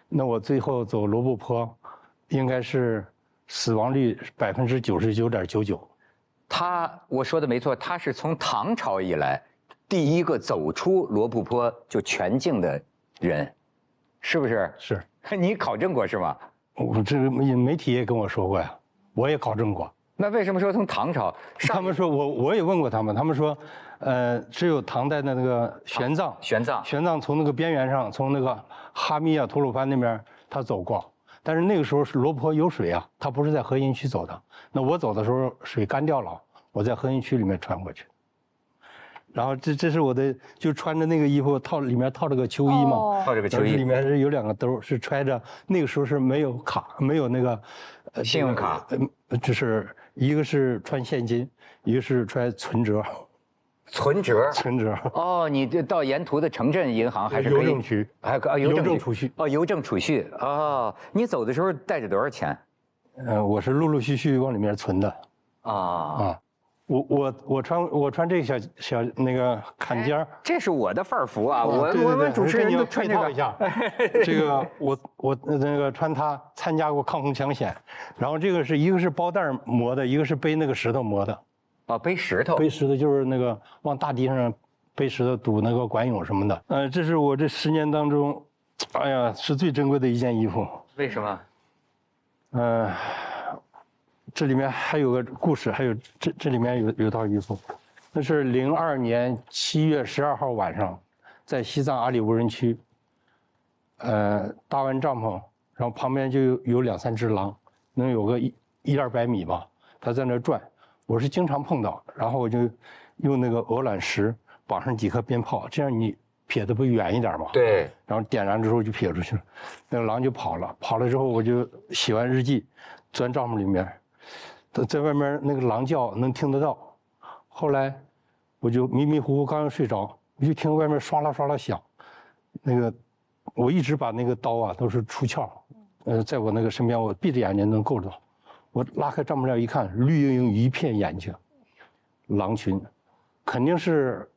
那我最后走罗布泊，应该是死亡率99.99%。我说的没错，他是从唐朝以来第一个走出罗布泊就全境的人，是不是？是。你考证过是吗？我这个媒体也跟我说过呀，我也考证过。那为什么说从唐朝？他们说我也问过他们，他们说，只有唐代的那个玄奘从那个边缘上，从那个哈密啊、吐鲁番那边他走过，但是那个时候是罗布泊有水啊，他不是在核心区走的。那我走的时候水干掉了，我在核心区里面穿过去。然后这是我的，就穿着那个衣服里面套着个秋衣嘛，套着个秋衣，里面是有2个兜，是揣着。那个时候是没有卡，没有那个，信用卡，就是一个是穿现金，一个是揣存折。存折。哦，你这到沿途的城镇银行还是邮政局，还邮政储蓄。哦，邮政储蓄。哦，你走的时候带着多少钱？我是陆陆续续往里面存的。啊。我穿这个小那个坎肩儿，这是我的范儿服啊！我们主持人都穿这个。一下，这个我那个穿它参加过抗洪抢险，然后这个一个是包袋磨的，一个是背那个石头磨的。啊，背石头就是那个往大地上背石头堵那个管涌什么的。这是我这10年当中，哎呀，是最珍贵的一件衣服。为什么？这里面还有个故事，还有这里面有套衣服，那是02年7月12号晚上，在西藏阿里无人区，搭完帐篷，然后旁边就有2、3只狼，能有个100-200米吧，它在那转，我是经常碰到，然后我就用那个鹅卵石绑上几颗鞭炮，这样你撇的不远一点吗？对，然后点燃之后就撇出去了，那个狼就跑了之后我就写完日记，钻帐篷里面。在外面那个狼叫能听得到，后来我就迷迷糊糊刚要睡着，我就听外面唰啦唰啦响，那个我一直把那个刀啊都是出鞘，在我那个身边，我闭着眼睛能够着，我拉开帐篷帘一看，绿莹莹一片眼睛，狼群，肯定是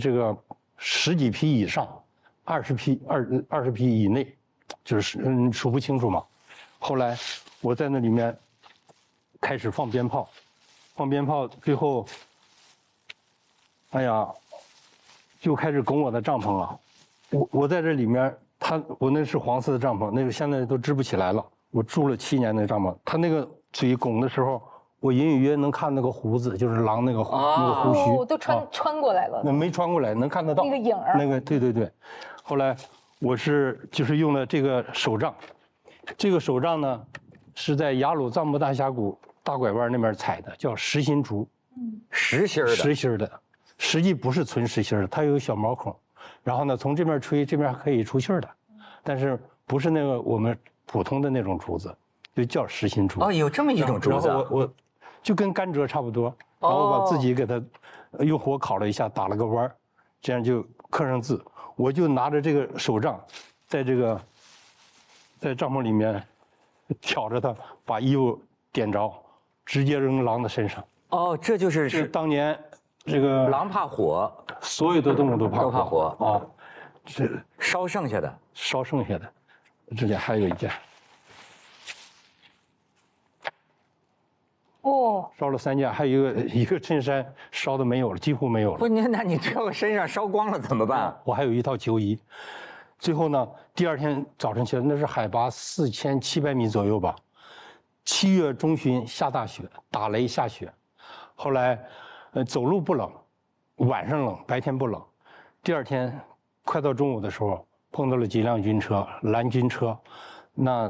这个10几匹以上，20匹以内，就是数不清楚嘛。后来我在那里面。开始放鞭炮，最后，哎呀，就开始拱我的帐篷了。我在这里面，我那是黄色的帐篷，那个现在都支不起来了。我住了7年的帐篷，他那个嘴拱的时候，我隐隐约能看那个胡子，就是狼那个胡须，都穿过来了。那没穿过来，能看得到那个影儿。那个对。后来我就是用了这个手杖，这个手杖呢是在雅鲁藏布大峡谷。大拐弯那边采的叫实心竹，实心的，实际不是纯实心的，它有小毛孔，然后呢从这边吹，这边还可以出气的，但是不是那个我们普通的那种竹子，就叫实心竹。哦，有这么一种竹子。然后我就跟甘蔗差不多，然后我把自己给它用火烤了一下，打了个弯，这样就刻上字。我就拿着这个手杖，在帐篷里面挑着它，把衣服点着。直接扔狼的身上。哦，这就是当年这个狼怕火，所有的动物都怕火啊。这烧剩下的，这里还有一件。哦，烧了3件，还有一个衬衫烧的没有了，几乎没有了。不，那你这个身上烧光了怎么办？我还有一套秋衣。最后呢，第2天早晨起来，那是海拔4700米左右吧。7月中旬下大雪，打雷下雪，后来，走路不冷，晚上冷，白天不冷。第2天，快到中午的时候，碰到了几辆军车，蓝军车，那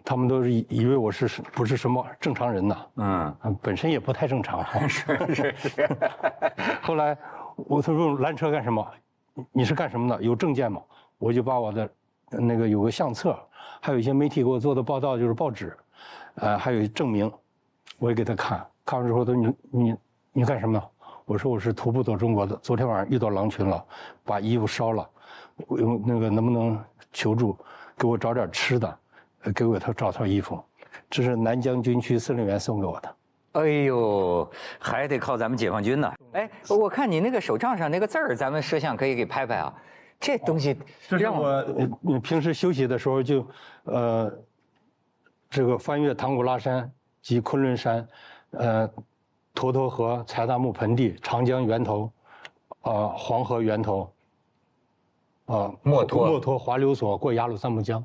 他们都是以为我不是什么正常人呐，本身也不太正常。是。后来他说拦车干什么？你是干什么的？有证件吗？我就把我的那个有个相册，还有一些媒体给我做的报道，就是报纸。还有证明，我也给他看完之后，他说你干什么呢？我说我是徒步走中国的，昨天晚上遇到狼群了，把衣服烧了，那个能不能求助，给我找点吃的，给我找套衣服，这是南疆军区司令员送给我的。哎呦，还得靠咱们解放军呢。哎，我看你那个手杖上那个字儿，咱们摄像可以给拍拍啊。这东西这是让我平时休息的时候就这个翻越唐古拉山及昆仑山，沱沱河、柴达木盆地、长江源头，黄河源头，墨脱华流所过雅鲁藏布江，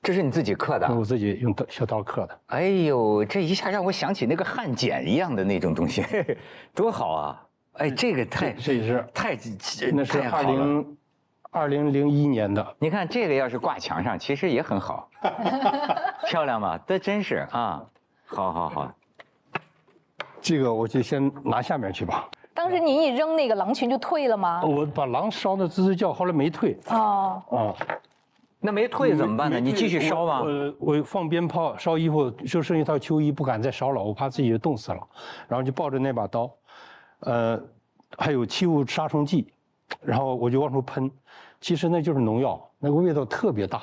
这是你自己刻的？我自己用小刀刻的。哎呦，这一下让我想起那个汉简一样的那种东西，嘿嘿多好啊！哎，这个这也是太那是太好了2001年的。你看这个要是挂墙上，其实也很好，漂亮吗？这真是啊，好。这个我就先拿下面去吧。当时您一扔那个狼群就退了吗？我把狼烧的吱吱叫，后来没退。哦。那没退怎么办呢？你继续烧吗？我放鞭炮烧衣服，就剩一套秋衣，不敢再烧了，我怕自己冻死了，然后就抱着那把刀，还有气雾杀虫剂，然后我就往出喷，其实那就是农药，那个味道特别大，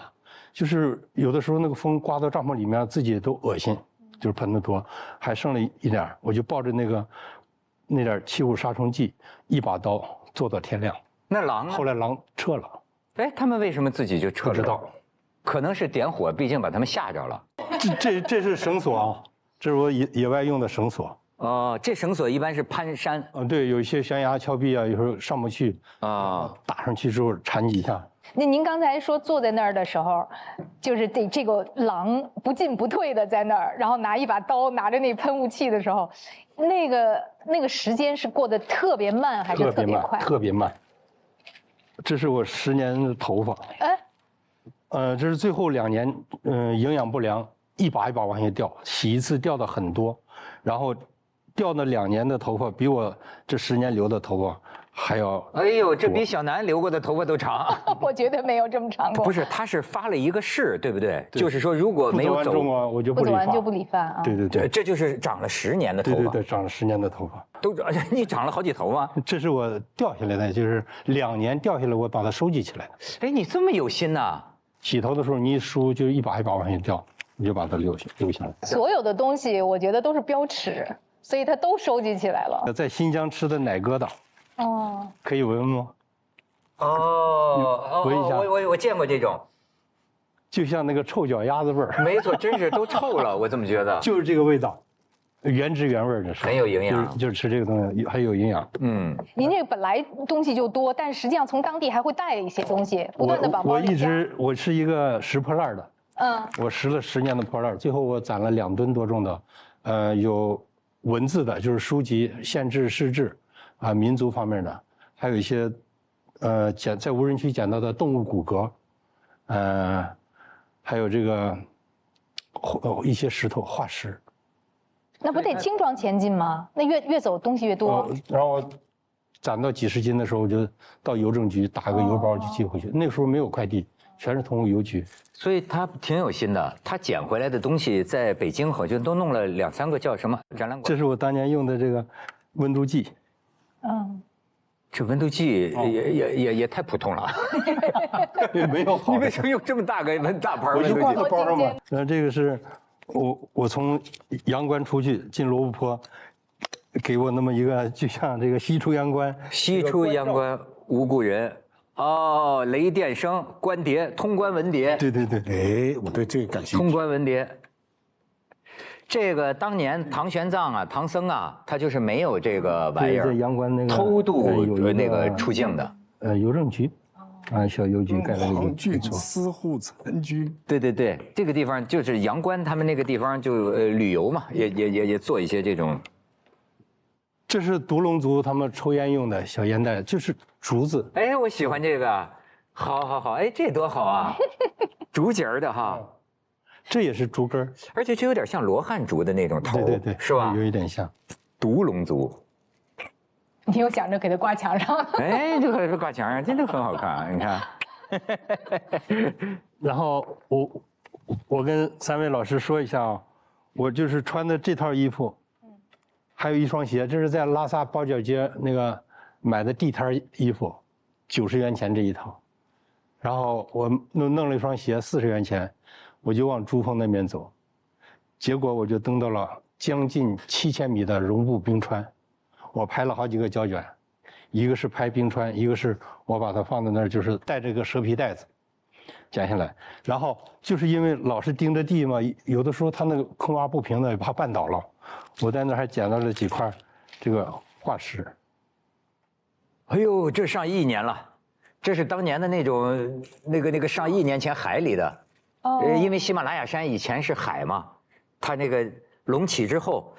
就是有的时候那个风刮到帐篷里面，自己都恶心，就是喷的多，还剩了一点，我就抱着那点气雾杀虫剂，一把刀做到天亮。那狼呢？后来狼撤了。哎，他们为什么自己就撤了？不知道，可能是点火，毕竟把他们吓着了。这是绳索啊，这是我野外用的绳索。哦，这绳索一般是攀山。对，有一些悬崖峭壁啊，有时候上不去啊，打上去之后缠几下。那您刚才说坐在那儿的时候，就是这个狼不进不退的在那儿，然后拿一把刀，拿着那喷雾器的时候，那个时间是过得特别慢还是特别快？特别慢。这是我10年的头发。哎。这是最后2年，营养不良，一把一把往下掉，洗一次掉的很多，然后掉那2年的头发比我这10年留的头发还要。哎呦，这比小南留过的头发都长。我觉得没有这么长过。不是，他是发了一个誓，对不对？就是说，如果没有走完我就不理发。不走完就不理发啊。对，这就是长了10年的头发。对，长了10年的头发。你长了好几头吗？这是我掉下来的，就是2年掉下来，我把它收集起来的。哎，你这么有心呐！洗头的时候你一梳，就一把一把往下掉，你就把它留下来。所有的东西我觉得都是标尺，所以它都收集起来了。在新疆吃的奶疙瘩。哦。可以闻闻吗？闻一下。我见过这种，就像那个臭脚丫子味儿。没错，真是都臭了，我这么觉得。就是这个味道，原汁原味的，很有营养。就是吃这个东西还有营养。您这个本来东西就多，但实际上从当地还会带一些东西，不断的往包里加。我是一个拾破烂的。我拾了10年的破烂，最后我攒了2吨多重的，有文字的，就是书籍、县志、市志，民族方面的，还有一些，在无人区捡到的动物骨骼，还有这个一些石头化石。那不得轻装前进吗？那越走东西越多。然后攒到几十斤的时候，我就到邮政局打个邮包就寄回去。那个时候没有快递，全是通过邮局。所以他挺有心的，他捡回来的东西在北京好像都弄了2、3个叫什么展览馆。这是我当年用的这个温度计。这温度计也太普通了。没有好。你为什么用这么大个大牌温度计？我就挂在包上嘛。这个是我从阳关出去进罗布泊，给我那么一个，就像这个西出阳关。西出阳关无故人。雷电声，关牒，通关文牒。对。我对这个感兴趣。通关文牒。这个当年唐玄奘啊，唐僧啊，他就是没有这个玩意儿，在阳关那个偷渡那个出境的。邮政局，小邮局盖了一个。皇郡司户参军。对，这个地方就是阳关，他们那个地方就旅游嘛，也做一些这种。这是独龙族他们抽烟用的小烟袋，就是竹子。哎，我喜欢这个，好，哎，这多好啊，竹节儿的哈。这也是竹根，而且这有点像罗汉竹的那种头，对，是吧？有一点像。独龙族。你有想着给它挂墙上？哎，这个挂墙上真的很好看，你看。然后我跟3位老师说一下啊，我就是穿的这套衣服，还有一双鞋，这是在拉萨包角街那个买的地摊衣服，90元钱这一套。然后我弄了一双鞋，40元钱。我就往珠峰那边走，结果我就登到了将近7000米的绒布冰川，我拍了好几个胶卷，一个是拍冰川，一个是我把它放在那儿，就是带这个蛇皮袋子剪下来。然后就是因为老是盯着地嘛，有的时候它那个坑洼不平的，怕绊倒了。我在那儿还捡到了几块这个化石。哎呦，这上亿年了，这是当年的那种那个上亿年前海里的。哦，因为喜马拉雅山以前是海嘛，它那个隆起之后，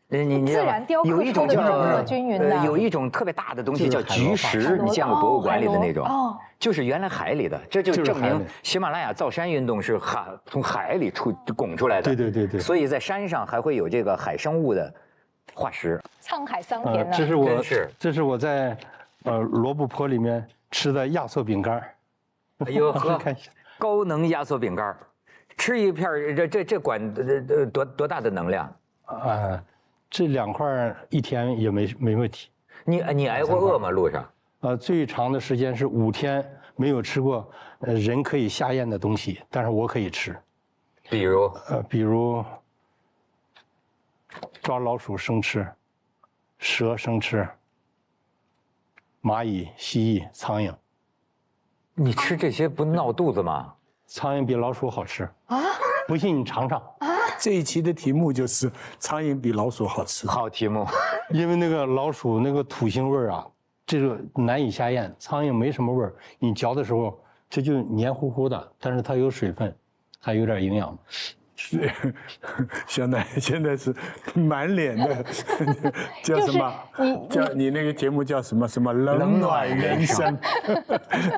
你自然雕刻有一种出的叫这么均匀的有一种特别大的东西叫就是海螺化石菊石，你见过博物馆里的那种？哦，就是原来海里的，这就证明喜马拉雅造山运动是从海里拱出来的。对对对对。所以在山上还会有这个海生物的化石。沧海桑田的。这是我在罗布泊里面吃的压缩饼干。哎呦呵，看一下。高能压缩饼干，吃一片这管多大的能量？这2块1天也没问题。你挨过饿吗？路上？最长的时间是5天没有吃过人可以下咽的东西，但是我可以吃。比如抓老鼠生吃，蛇生吃，蚂蚁、蜥蜴、苍蝇。你吃这些不闹肚子吗？苍蝇比老鼠好吃啊！不信你尝尝啊！这一期的题目就是苍蝇比老鼠好吃。好题目，因为那个老鼠那个土腥味儿啊，这个难以下咽。苍蝇没什么味儿，你嚼的时候这就黏糊糊的，但是它有水分，还有点营养。是，现在是满脸的叫什么？叫你那个节目叫什么？什么冷暖人生？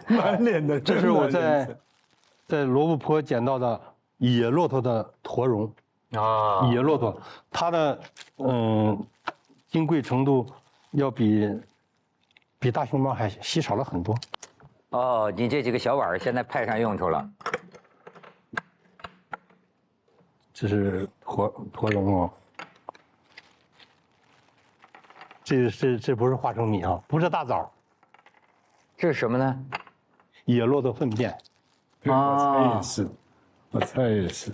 满脸的。这是我在罗布泊捡到的野骆驼的驼绒啊，野骆驼，它的金贵程度要比大熊猫还稀少了很多。哦，你这几个小碗现在派上用处了。这是驼绒哦，这不是花生米啊，不是大枣，这是什么呢？野骆驼粪便。我猜也是。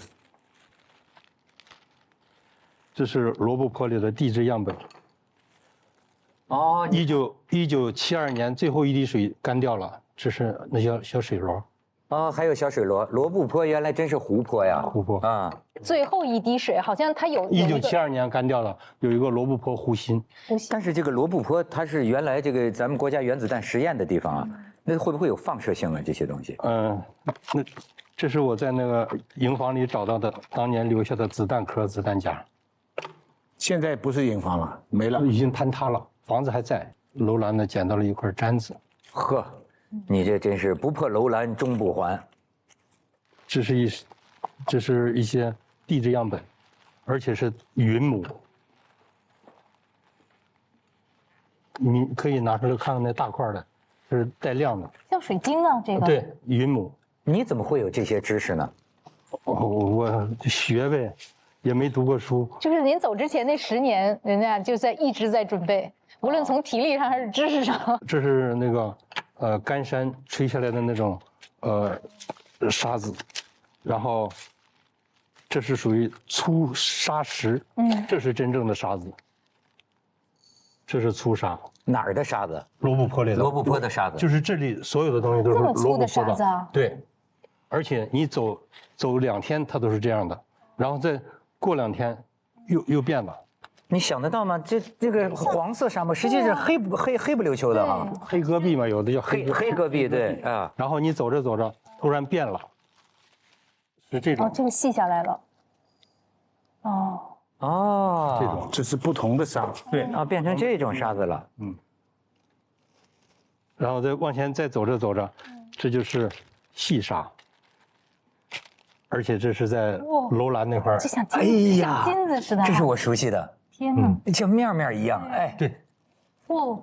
这是罗布泊里的地质样本。哦，1972年最后一滴水干掉了，这是那小水螺。哦，还有小水螺。罗布泊原来真是湖泊呀，湖泊啊。最后一滴水好像它有1972年干掉了，有一个罗布泊湖心。但是这个罗布泊它是原来这个咱们国家原子弹实验的地方啊，那会不会有放射性啊这些东西？那这是我在那个营房里找到的当年留下的子弹壳、子弹夹。现在不是营房了，没了，已经坍塌了，房子还在。楼兰呢捡到了一块毡子。呵，你这真是不破楼兰终不还。这是一些地质样本，而且是云母。你可以拿出来看看那大块的，这是带亮的，像水晶啊，这个对，云母。你怎么会有这些知识呢？我学呗，也没读过书。就是您走之前那10年，人家就一直在准备，无论从体力上还是知识上。这是那个干山吹下来的那种沙子，然后这是属于粗沙石，这是真正的沙子，这是粗沙。哪儿的沙子？罗布泊里的。罗布泊的沙子，就是这里所有的东西都是这么罗布泊粗的沙子啊？对，而且你走2天，它都是这样的，然后再过2天又变了。你想得到吗？这个黄色沙漠实际是黑不溜秋的哈，黑戈壁嘛，有的叫黑戈壁，对啊。然后你走着走着，突然变了，是这种。哦，这个细下来了。哦，这种这是不同的沙。对啊，变成这种沙子了。然后再往前再走着走着，这就是细沙，而且这是在楼兰那块儿。就像哎呀，像金子似的。这是我熟悉的。天哪，像面面一样，哎，对，哦，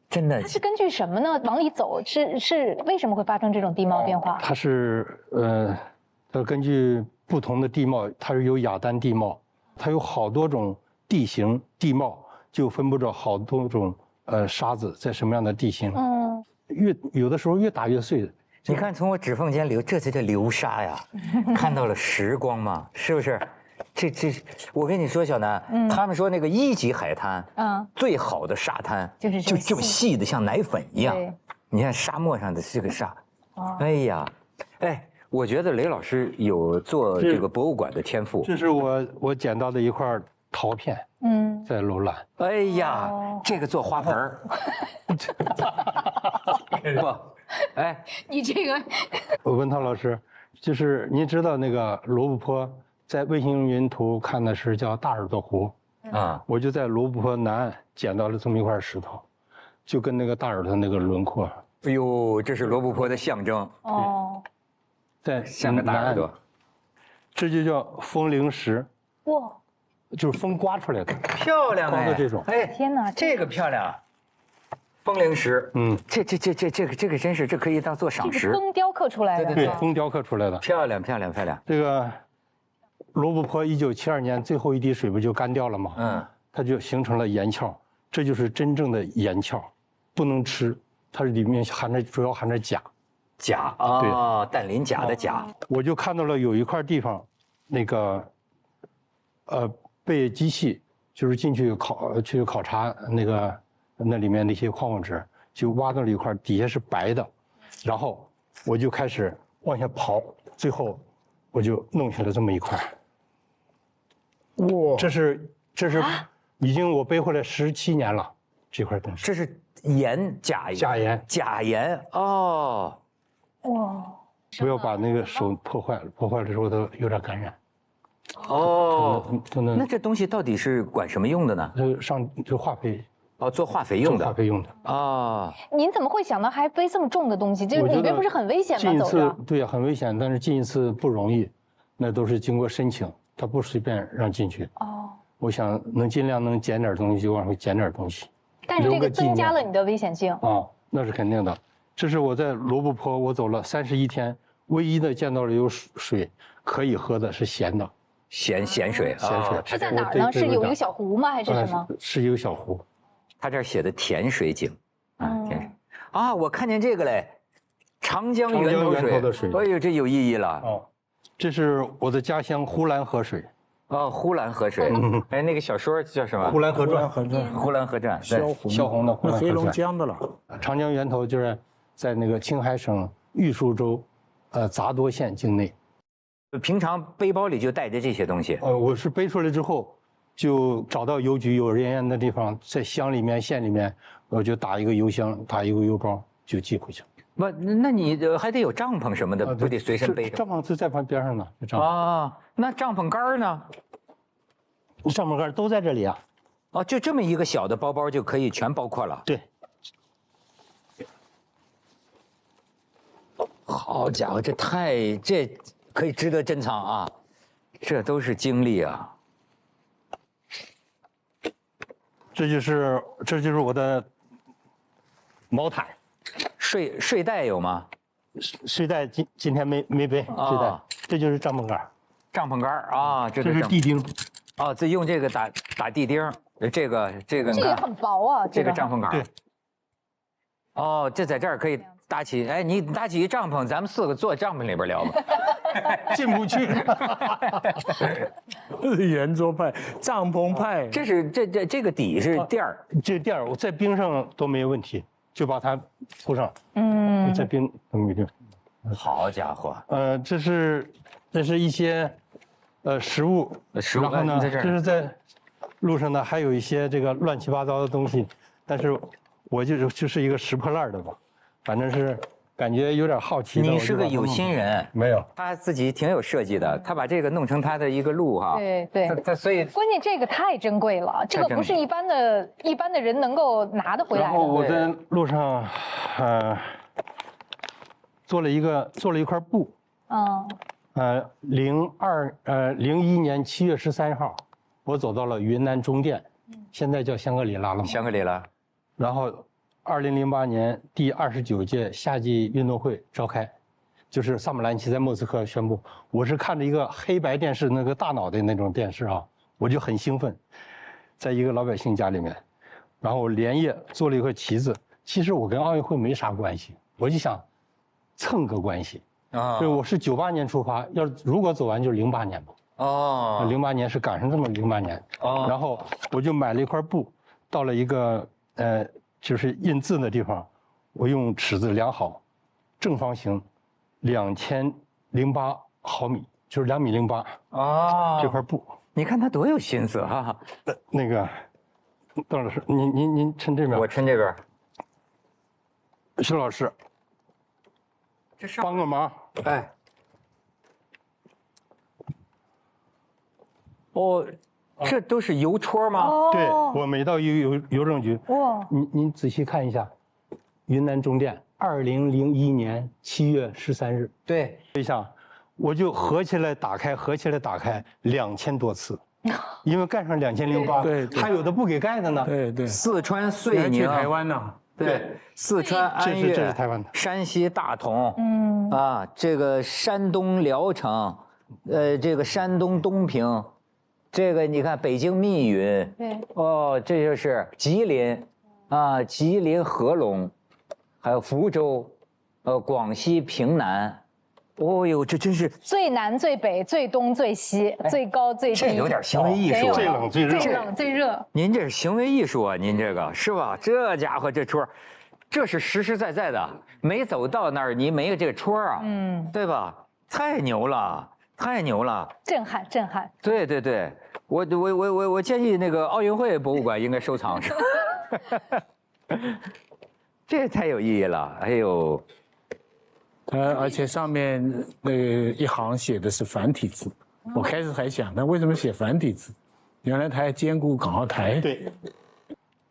真的它是根据什么呢？往里走是为什么会发生这种地貌变化？它是它根据不同的地貌，它是有雅丹地貌，它有好多种地形地貌，就分布着好多种沙子在什么样的地形，有的时候越打越碎。你看从我指缝间流，这才叫流沙呀，看到了时光嘛，是不是？我跟你说，小南，他们说那个1级海滩，最好的沙滩就是这么细的，像奶粉一样。对，你看沙漠上的这个沙，哎呀，哎，我觉得雷老师有做这个博物馆的天赋。这是我捡到的一块陶片，在楼兰。哎呀，这个做花盆儿，不，哎，你这个，文涛老师，就是您知道那个罗布泊，在卫星云图看的是叫大耳朵湖，我就在罗布泊南岸捡到了这么一块石头，就跟那个大耳朵那个轮廓。哎呦，这是罗布泊的象征。哦，在像个大耳朵，这就叫风铃石。哇，就是风刮出来的，漂亮哎，的这种。哎，天哪，这个漂亮。风铃石，这个真是，这可以当做赏石。风雕刻出来的，对，风雕刻出来的，漂亮漂亮漂亮。这个罗布泊1972年最后一滴水不就干掉了吗？它就形成了岩壳，这就是真正的岩壳，不能吃，它里面主要含着钾。钾啊，氮磷钾的钾。我就看到了有一块地方，那个被机器就是进去考察那里面那些矿物质，就挖到了一块，底下是白的，然后我就开始往下刨，最后我就弄下来这么一块。哇！这是已经我背回来17年了，这块东西。这是钾盐哦。哇！不要把那个手破坏了，破坏了之后它有点感染。哦，那这东西到底是管什么用的呢？就化肥。做化肥用的。化肥用的啊！您怎么会想到还背这么重的东西？这个里边不是很危险吗？进一次对呀，很危险，但是进一次不容易，那都是经过申请，他不随便让进去。哦。我想尽量能捡点东西就往回捡点东西。但是这个增加了你的危险性。那是肯定的。这是我在罗布泊，我走了31天，唯一的见到了有水可以喝的，是咸的。咸水。是在哪儿呢？是有一个小湖吗？还是什么？是一个小湖。他这儿写的甜水井，甜水啊，我看见这个嘞，长江源头的水，哎呦，这有意义了。这是我的家乡呼兰河水。呼兰河水，哎，那个小说叫什么？呼兰河传。呼兰河传，萧红的呼兰河传。黑龙江的了。长江源头就是在那个青海省玉树州，杂多县境内。平常背包里就带着这些东西。我是背出来之后。就找到邮局有人员的地方，在乡里面、县里面，我就打一个邮箱，打一个邮包就寄回去。不，那你还得有帐篷什么的，不得随身背着？帐篷是在边上呢。那帐篷杆呢？帐篷杆都在这里啊。就这么一个小的包包就可以全包括了。对。好家伙，这可以值得珍藏啊！这都是经历啊。这就是我的毛毯，睡袋有吗？睡袋今天没背睡袋，这就是帐篷杆。帐篷杆啊，这是地钉。这用这个打地钉，这个这个很薄啊，这个帐篷杆。对。这在这儿可以搭起，哎，你搭起一帐篷，咱们4个坐帐篷里边聊吧。进不去。圆桌派、帐篷派，这是这个底是垫儿，这垫儿我在冰上都没有问题，就把它铺上。在冰都没定。好家伙。这是一些食物，然后呢，这是在路上呢还有一些这个乱七八糟的东西，但是我就是一个拾破烂的吧，反正是。感觉有点好奇。你是个有心人，没有？他自己挺有设计的，他把这个弄成他的一个路哈。对。他所以关键这个太珍贵了，这个不是一般的人能够拿得回来的。然后我在路上，做了一块布。01年7月13号，我走到了云南中甸，现在叫香格里拉了嘛。香格里拉。然后。2008年第29届夏季运动会召开，就是萨姆兰奇在莫斯科宣布。我是看着一个黑白电视，那个大脑袋那种电视啊，我就很兴奋，在一个老百姓家里面，然后我连夜做了一块旗子。其实我跟奥运会没啥关系，我就想蹭个关系啊。对，我是98年出发，如果走完就是08年吧。哦，08年是赶上这么08年。哦，然后我就买了一块布，到了一个就是印字的地方，我用尺子量好，正方形，2008毫米，就是2.08米。哦，这块布，你看他多有心思哈！那个，邓老师，您趁这边，我抻这边，徐老师，这上帮个忙。哎，哦，这都是邮戳吗？哦对，我每到邮政局，哇，您仔细看一下，云南中电2001年7月13日，对，一下，我就合起来打开2000多次，因为盖上2008，对对还有的不给盖的呢。对对，四川你遂宁，还去台湾呢？对，四川安这岳，是台湾的山西大同，嗯，啊，这个山东聊城，这个山东东平，这个你看北京密云，对，哦，这就是吉林，啊，吉林合龙，还有福州，广西平南，哦呦，这真是最南最北最东最西最高最低，这有点行为艺术啊，最冷最热最冷最热。您这是行为艺术啊，您这个是吧？这家伙这戳，这是实实在在的，没走到那儿你没有这个戳啊，对吧？太牛了，太牛了！震撼震撼。对对对，我建议那个奥运会博物馆应该收藏，这太有意义了，哎呦，而且上面那个一行写的是繁体字，我开始还想，那为什么写繁体字？原来它还兼顾港澳台。对，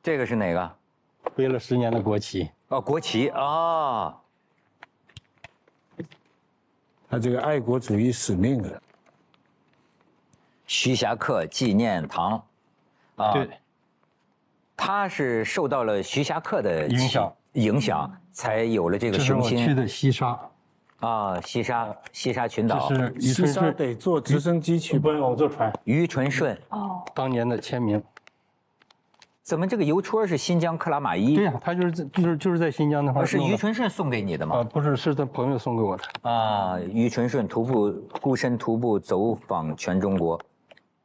这个是哪个？背了10年的国旗。哦，国旗啊，它这个爱国主义使命啊，徐霞客纪念堂，啊，对，他是受到了徐霞客的影响，才有了这个这是雄心我去的西沙，啊。西沙群岛，这是西沙得坐直升机去吧？不用我坐船。于纯顺，哦，当年的签名。怎么这个邮戳是新疆克拉玛依？对呀，他就是在新疆那块儿是弄的于纯顺送给你的吗？不是，是他朋友送给我的。啊，于纯顺孤身徒步走访全中国。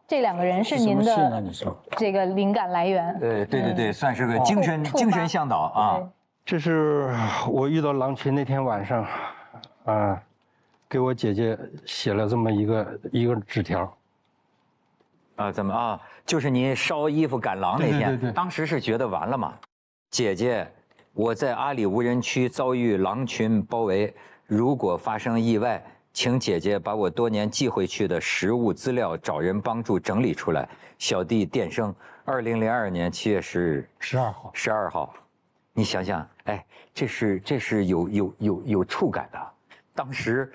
这两个人是您什么信啊？的你说这个灵感来源。对，算是个精神向导啊。这是我遇到狼群那天晚上，啊，给我姐姐写了这么一个纸条。啊，怎么啊？就是你烧衣服赶狼那天，对，当时是觉得完了嘛？姐姐，我在阿里无人区遭遇狼群包围，如果发生意外，请姐姐把我多年寄回去的实物资料找人帮助整理出来。小弟电生，2002年7月10日，12号，你想想，哎，这是有触感的。当时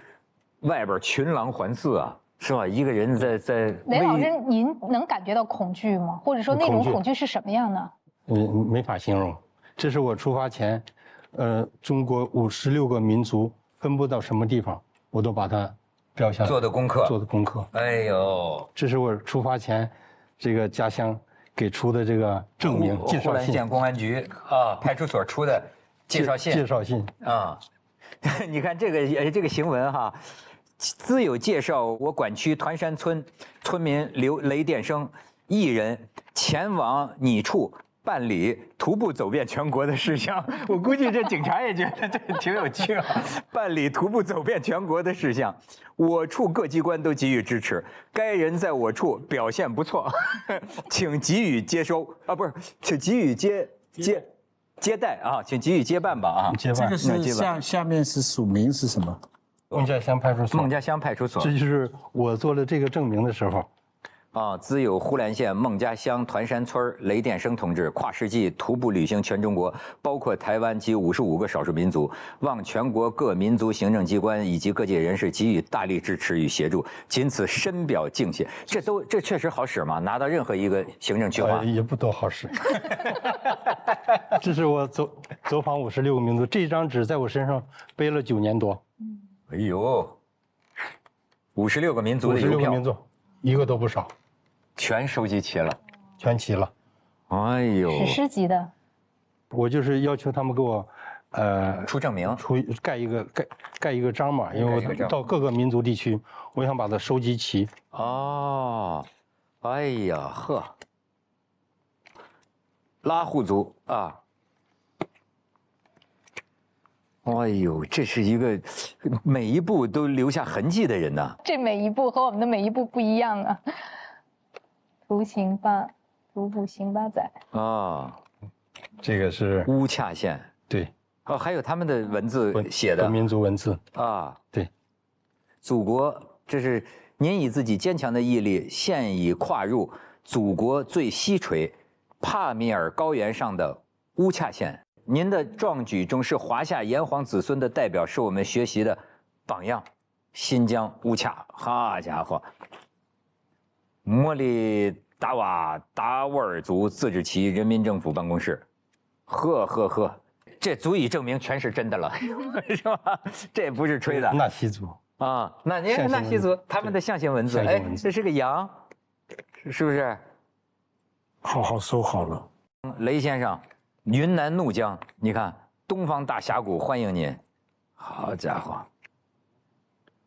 外边群狼环伺啊。是吧？一个人在雷老师，您能感觉到恐惧吗？或者说那种恐惧是什么样的？没法形容。这是我出发前，中国56个民族分布到什么地方，我都把它标下来。做的功课。哎呦，这是我出发前，这个家乡给出的这个证明介绍信。呼兰县公安局啊，派出所出的介绍信啊。你看这个行文哈。兹有介绍我管区团山村村民雷电生1人前往拟处办理徒步走遍全国的事项。我估计这警察也觉得这挺有趣啊。办理徒步走遍全国的事项，我处各机关都给予支持。该人在我处表现不错，请给予接收啊，不是，请给予接待啊，请给予接办吧啊。接办。这个是下面是署名是什么？孟家乡派出所。孟家乡派出所。这就是我做了这个证明的时候。啊，兹有呼兰县孟家乡团山村雷电生同志跨世纪徒步旅行全中国，包括台湾及55个少数民族，望全国各民族行政机关以及各界人士给予大力支持与协助，仅此深表敬谢。这确实好使吗？拿到任何一个行政区划也不多好使。这是我走访56个民族，这张纸在我身上背了9年多。哎呦，56个民族的邮票，56个民族，一个都不少，全收集齐了，全齐了。哎呦，史诗级的。我就是要求他们给出证明，盖一个章嘛，因为我到各个民族地区，我想把它收集齐。哦，哎呀呵，拉祜族啊。哎呦，这是一个每一步都留下痕迹的人呐。这每一步和我们的每一步不一样啊。图布行八载啊，这个是乌恰县。对。哦，还有他们的文字写的民族文字啊。对。祖国，这是您以自己坚强的毅力，现已跨入祖国最西陲帕米尔高原上的乌恰县。您的壮举中是华夏炎黄子孙的代表，是我们学习的榜样。新疆乌恰，好家伙！莫里达瓦达斡尔族自治旗人民政府办公室，呵，这足以证明全是真的了，是吧？这不是吹的。纳西族啊，纳西族他们的象形文字，哎，这是个羊，是不是？好好收好了。雷先生。云南怒江，你看东方大峡谷欢迎您，好家伙！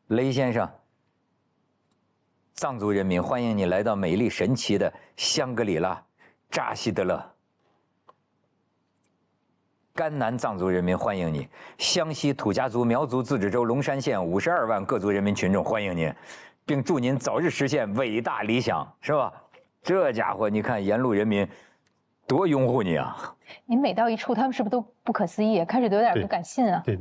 雷先生，藏族人民欢迎你来到美丽神奇的香格里拉扎西德勒。甘南藏族人民欢迎你，湘西土家族苗族自治州龙山县52万各族人民群众欢迎您，并祝您早日实现伟大理想，是吧？这家伙，你看沿路人民多拥护你啊！您每到一处，他们是不是都不可思议？开始都有点不敢信啊。对。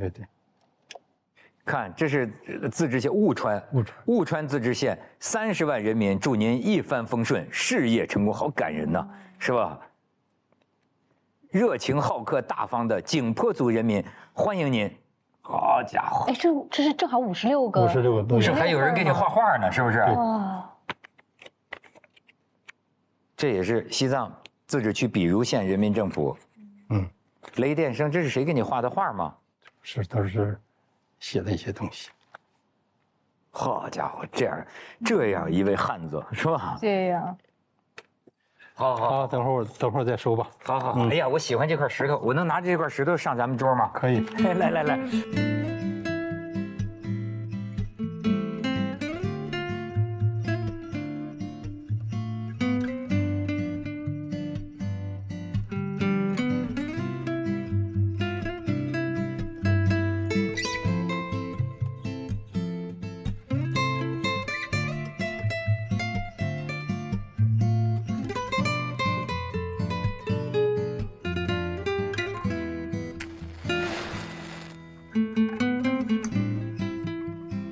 看，这是自治县务川自治县30万人民祝您一帆风顺，事业成功，好感人呐，是吧？热情好客大方的景颇族人民欢迎您，好家伙！哎，这是正好56个，56个，是还有人给你画画呢，是不是？哇！这也是西藏自治区比如县人民政府。雷电生，这是谁给你画的画吗？是，都是写的一些东西。好家伙，这样一位汉子是吧？这样。好，等会儿再收吧。好。哎呀，我喜欢这块石头，我能拿着这块石头上咱们桌吗？可以。来。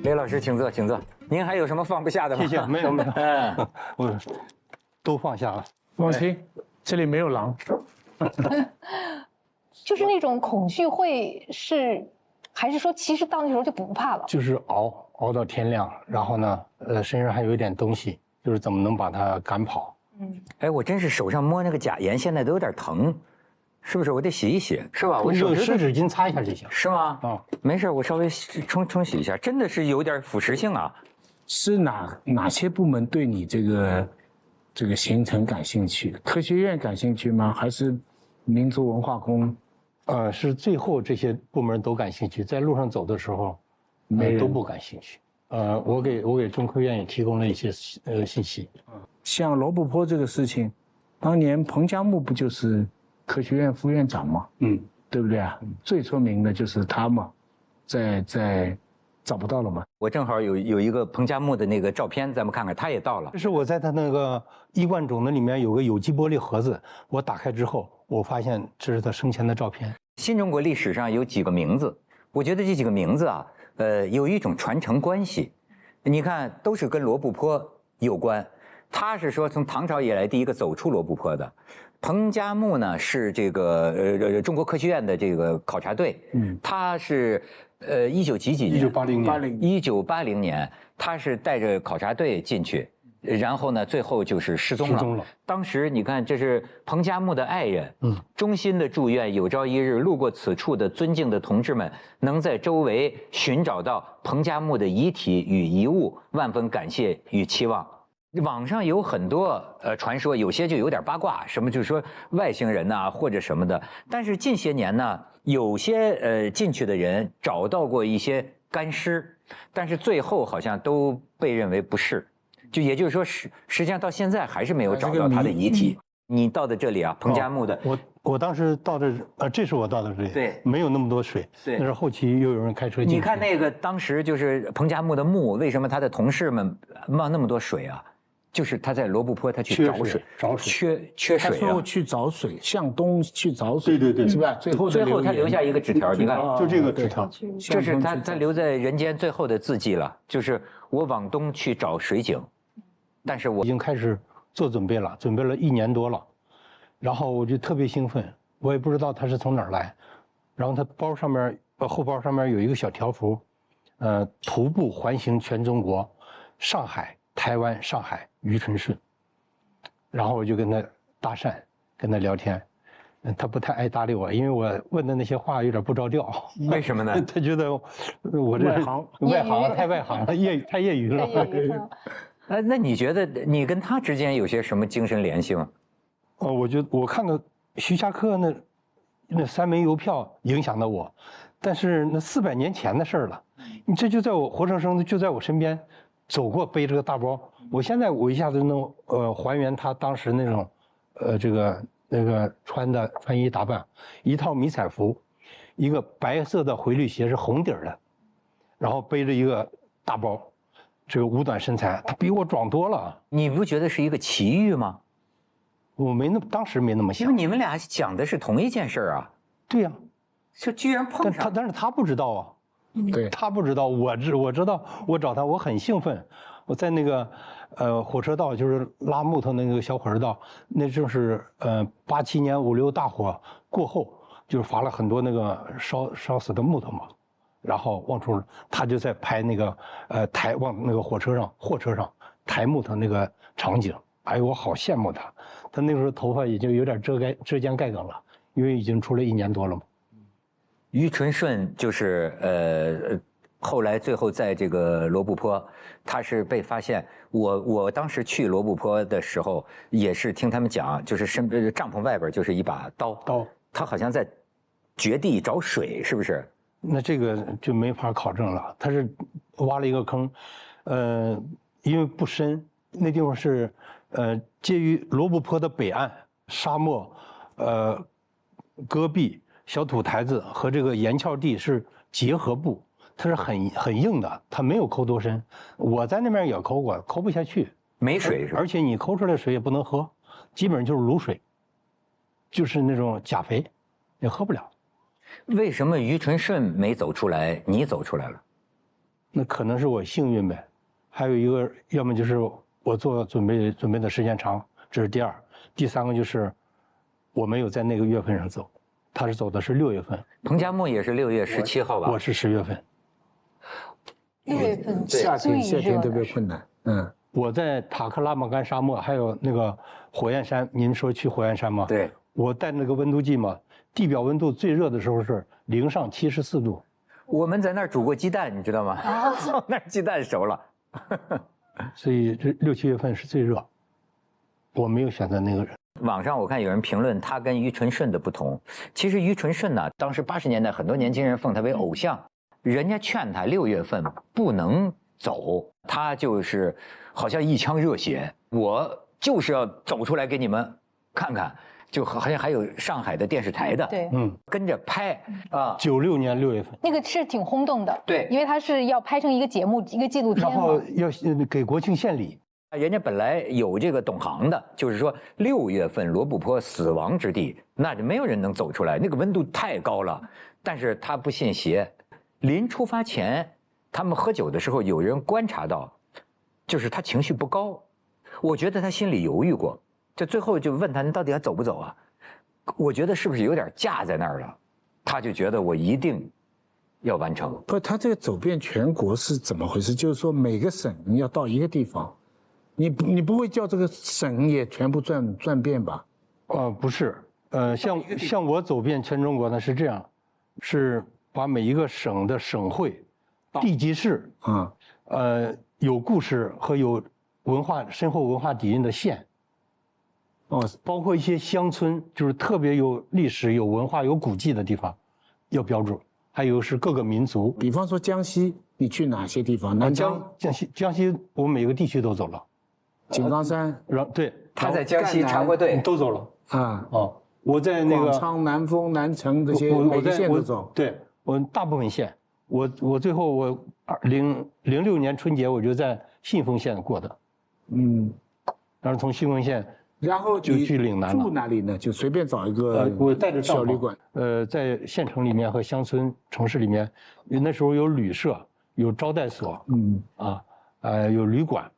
雷老师，请坐。您还有什么放不下的吗？谢谢，没有，我都放下了。放心，这里没有狼。就是那种恐惧是，还是说其实到那时候就不怕了？就是熬到天亮，然后呢，身上还有一点东西，就是怎么能把它赶跑。哎，我真是手上摸那个假盐，现在都有点疼。是不是我得洗一洗，是吧？我用湿纸巾擦一下就行。是吗？没事，我稍微冲洗一下，真的是有点腐蚀性啊。是哪些部门对你这个行程感兴趣？科学院感兴趣吗？还是民族文化宫？是最后这些部门都感兴趣，在路上走的时候，都不感兴趣。我给中科院也提供了一些信息。像罗布泊这个事情，当年彭加木不就是科学院副院长嘛，对不对啊？最出名的就是他嘛，在找不到了嘛。我正好有一个彭加木的那个照片，咱们看看，他也到了。这是我在他那个衣冠冢的里面有个有机玻璃盒子，我打开之后，我发现这是他生前的照片。新中国历史上有几个名字，我觉得这几个名字啊，有一种传承关系。你看，都是跟罗布泊有关。他是说从唐朝以来第一个走出罗布泊的。彭加木呢是这个中国科学院的这个考察队，他是19几年，1980年，他是带着考察队进去，然后呢最后就是失踪了。当时你看，这是彭加木的爱人，衷心的祝愿有朝一日路过此处的尊敬的同志们能在周围寻找到彭加木的遗体与遗物，万分感谢与期望。网上有很多传说，有些就有点八卦，什么就是说外星人呐、或者什么的。但是近些年呢，有些进去的人找到过一些干尸，但是最后好像都被认为不是，就也就是说实际上到现在还是没有找到他的遗体。你到的这里啊，彭加木的，我当时到这，这是我到的这里，对，没有那么多水，对，那是后期又有人开车进去。你看那个当时就是彭加木的墓，为什么他的同事们冒那么多水啊？就是他在罗布泊，他去找水，缺水啊。他说去找水，向东去找水，对，是吧？最后他留下一个纸条，你看，就这个纸条，这是他留在人间最后的字迹了，就是我往东去找水井，但是我已经开始做准备了，准备了1年多了，然后我就特别兴奋，我也不知道他是从哪儿来，然后他包上面后包上面有一个小条幅，徒步环行全中国，上海、台湾、上海，于春顺。然后我就跟他搭讪，跟他聊天，他不太爱搭理我，因为我问的那些话有点不着调。为什么呢？他觉得我这外行太外行了，太业余了。那你觉得你跟他之间有些什么精神联系吗？我觉得我看到徐霞客那3枚邮票影响到我，但是那400年前的事儿了，你这就在我活生生的就在我身边走过，背着个大包。我现在一下子能还原他当时那种那个穿衣打扮，一套迷彩服，一个白色的回力鞋是红底的，然后背着一个大包，这个五短身材，他比我壮多了。你不觉得是一个奇遇吗？我当时没那么想，因为你们俩讲的是同一件事啊。对呀，就居然碰上。但是他不知道啊。对，他不知道，我知道，我找他，我很兴奋。我在那个火车道，就是拉木头那个小火车道，那正是87年5·6大火过后，就是伐了很多那个烧死的木头嘛，然后往出，他就在拍那个往那个货车上抬木头那个场景。哎呦，我好羡慕他，他那个时候头发已经有点遮肩盖梗了，因为已经出来1年多了嘛。于纯顺就是后来最后在这个罗布泊，他是被发现。我当时去罗布泊的时候，也是听他们讲，就是帐篷外边就是一把刀，他好像在掘地找水，是不是？那这个就没法考证了。他是挖了一个坑，因为不深，那地方是介于罗布泊的北岸，沙漠，戈壁。小土台子和这个岩壳地是结合部，它是很硬的，它没有抠多深。我在那边也抠过，抠不下去，没水是吧？而且你抠出来水也不能喝，基本上就是卤水，就是那种钾肥，也喝不了。为什么于纯顺没走出来，你走出来了？那可能是我幸运呗。还有一个，要么就是我做准备的时间长，这是第二。第3个就是我没有在那个月份上走。他是走的是6月份，彭加木也是6月17号吧？我是10月份。6月份夏天特别困难。我在塔克拉玛干沙漠，还有那个火焰山，您说去火焰山吗？对。我带那个温度计嘛，地表温度最热的时候是0上74度。我们在那儿煮过鸡蛋，你知道吗？那鸡蛋熟了。所以这6、7月份是最热。我没有选择那个人。网上我看有人评论他跟于纯顺的不同，其实于纯顺呢，当时80年代很多年轻人奉他为偶像，人家劝他6月份不能走，他就是好像一腔热血，我就是要走出来给你们看看，就好像还有上海的电视台的，对，跟着拍啊。96年6月份，那个是挺轰动的，对，因为他是要拍成一个节目，一个纪录片，然后要给国庆献礼。人家本来有这个懂行的，就是说6月份罗布泊死亡之地，那就没有人能走出来，那个温度太高了。但是他不信邪，临出发前，他们喝酒的时候，有人观察到，就是他情绪不高。我觉得他心里犹豫过，这最后就问他，你到底还走不走啊？我觉得是不是有点架在那儿了？他就觉得我一定要完成。不，他这个走遍全国是怎么回事？就是说每个省要到一个地方。你不会叫这个省也全部转遍吧？不是，像我走遍全中国呢是这样，是把每一个省的省会、地级市有故事和有深厚文化底蕴的县，包括一些乡村，就是特别有历史、有文化、有古迹的地方，要标注。还有是各个民族，比方说江西，你去哪些地方？南疆、江西，我们每个地区都走了。井冈山，对，他在江西插过队，都走了啊。哦，我在那个广昌、南丰、南城这些每个县都走。对，我大部分县，我最后我2006年春节我就在信丰县过的，然后从信丰县。然后就去岭南了。住哪里呢？就随便找一个我带着小旅馆。在县城里面和乡村城市里面，那时候有旅社，有招待所，有旅馆，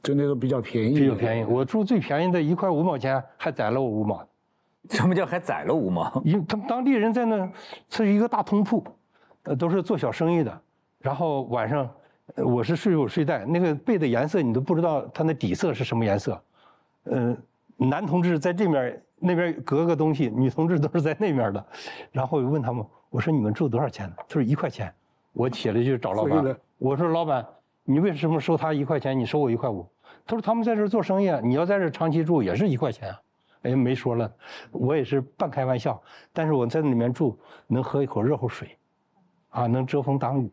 就那个比较便宜。比较便宜，我住最便宜的1块5毛钱，还宰了我5毛。什么叫还宰了5毛？因为他们当地人在那，这是一个大通铺，都是做小生意的。然后晚上，我是睡有睡袋，那个被的颜色你都不知道它那底色是什么颜色。男同志在这面，那边隔个东西，女同志都是在那面的。然后我问他们，我说你们住多少钱呢？他说1块钱。我写了句找老板，我说老板，你为什么收他1块钱，你收我1块5？他说他们在这做生意啊，你要在这长期住也是1块钱啊。哎，没说了，我也是半开玩笑，但是我在那里面住，能喝一口热乎水，能遮风挡雨。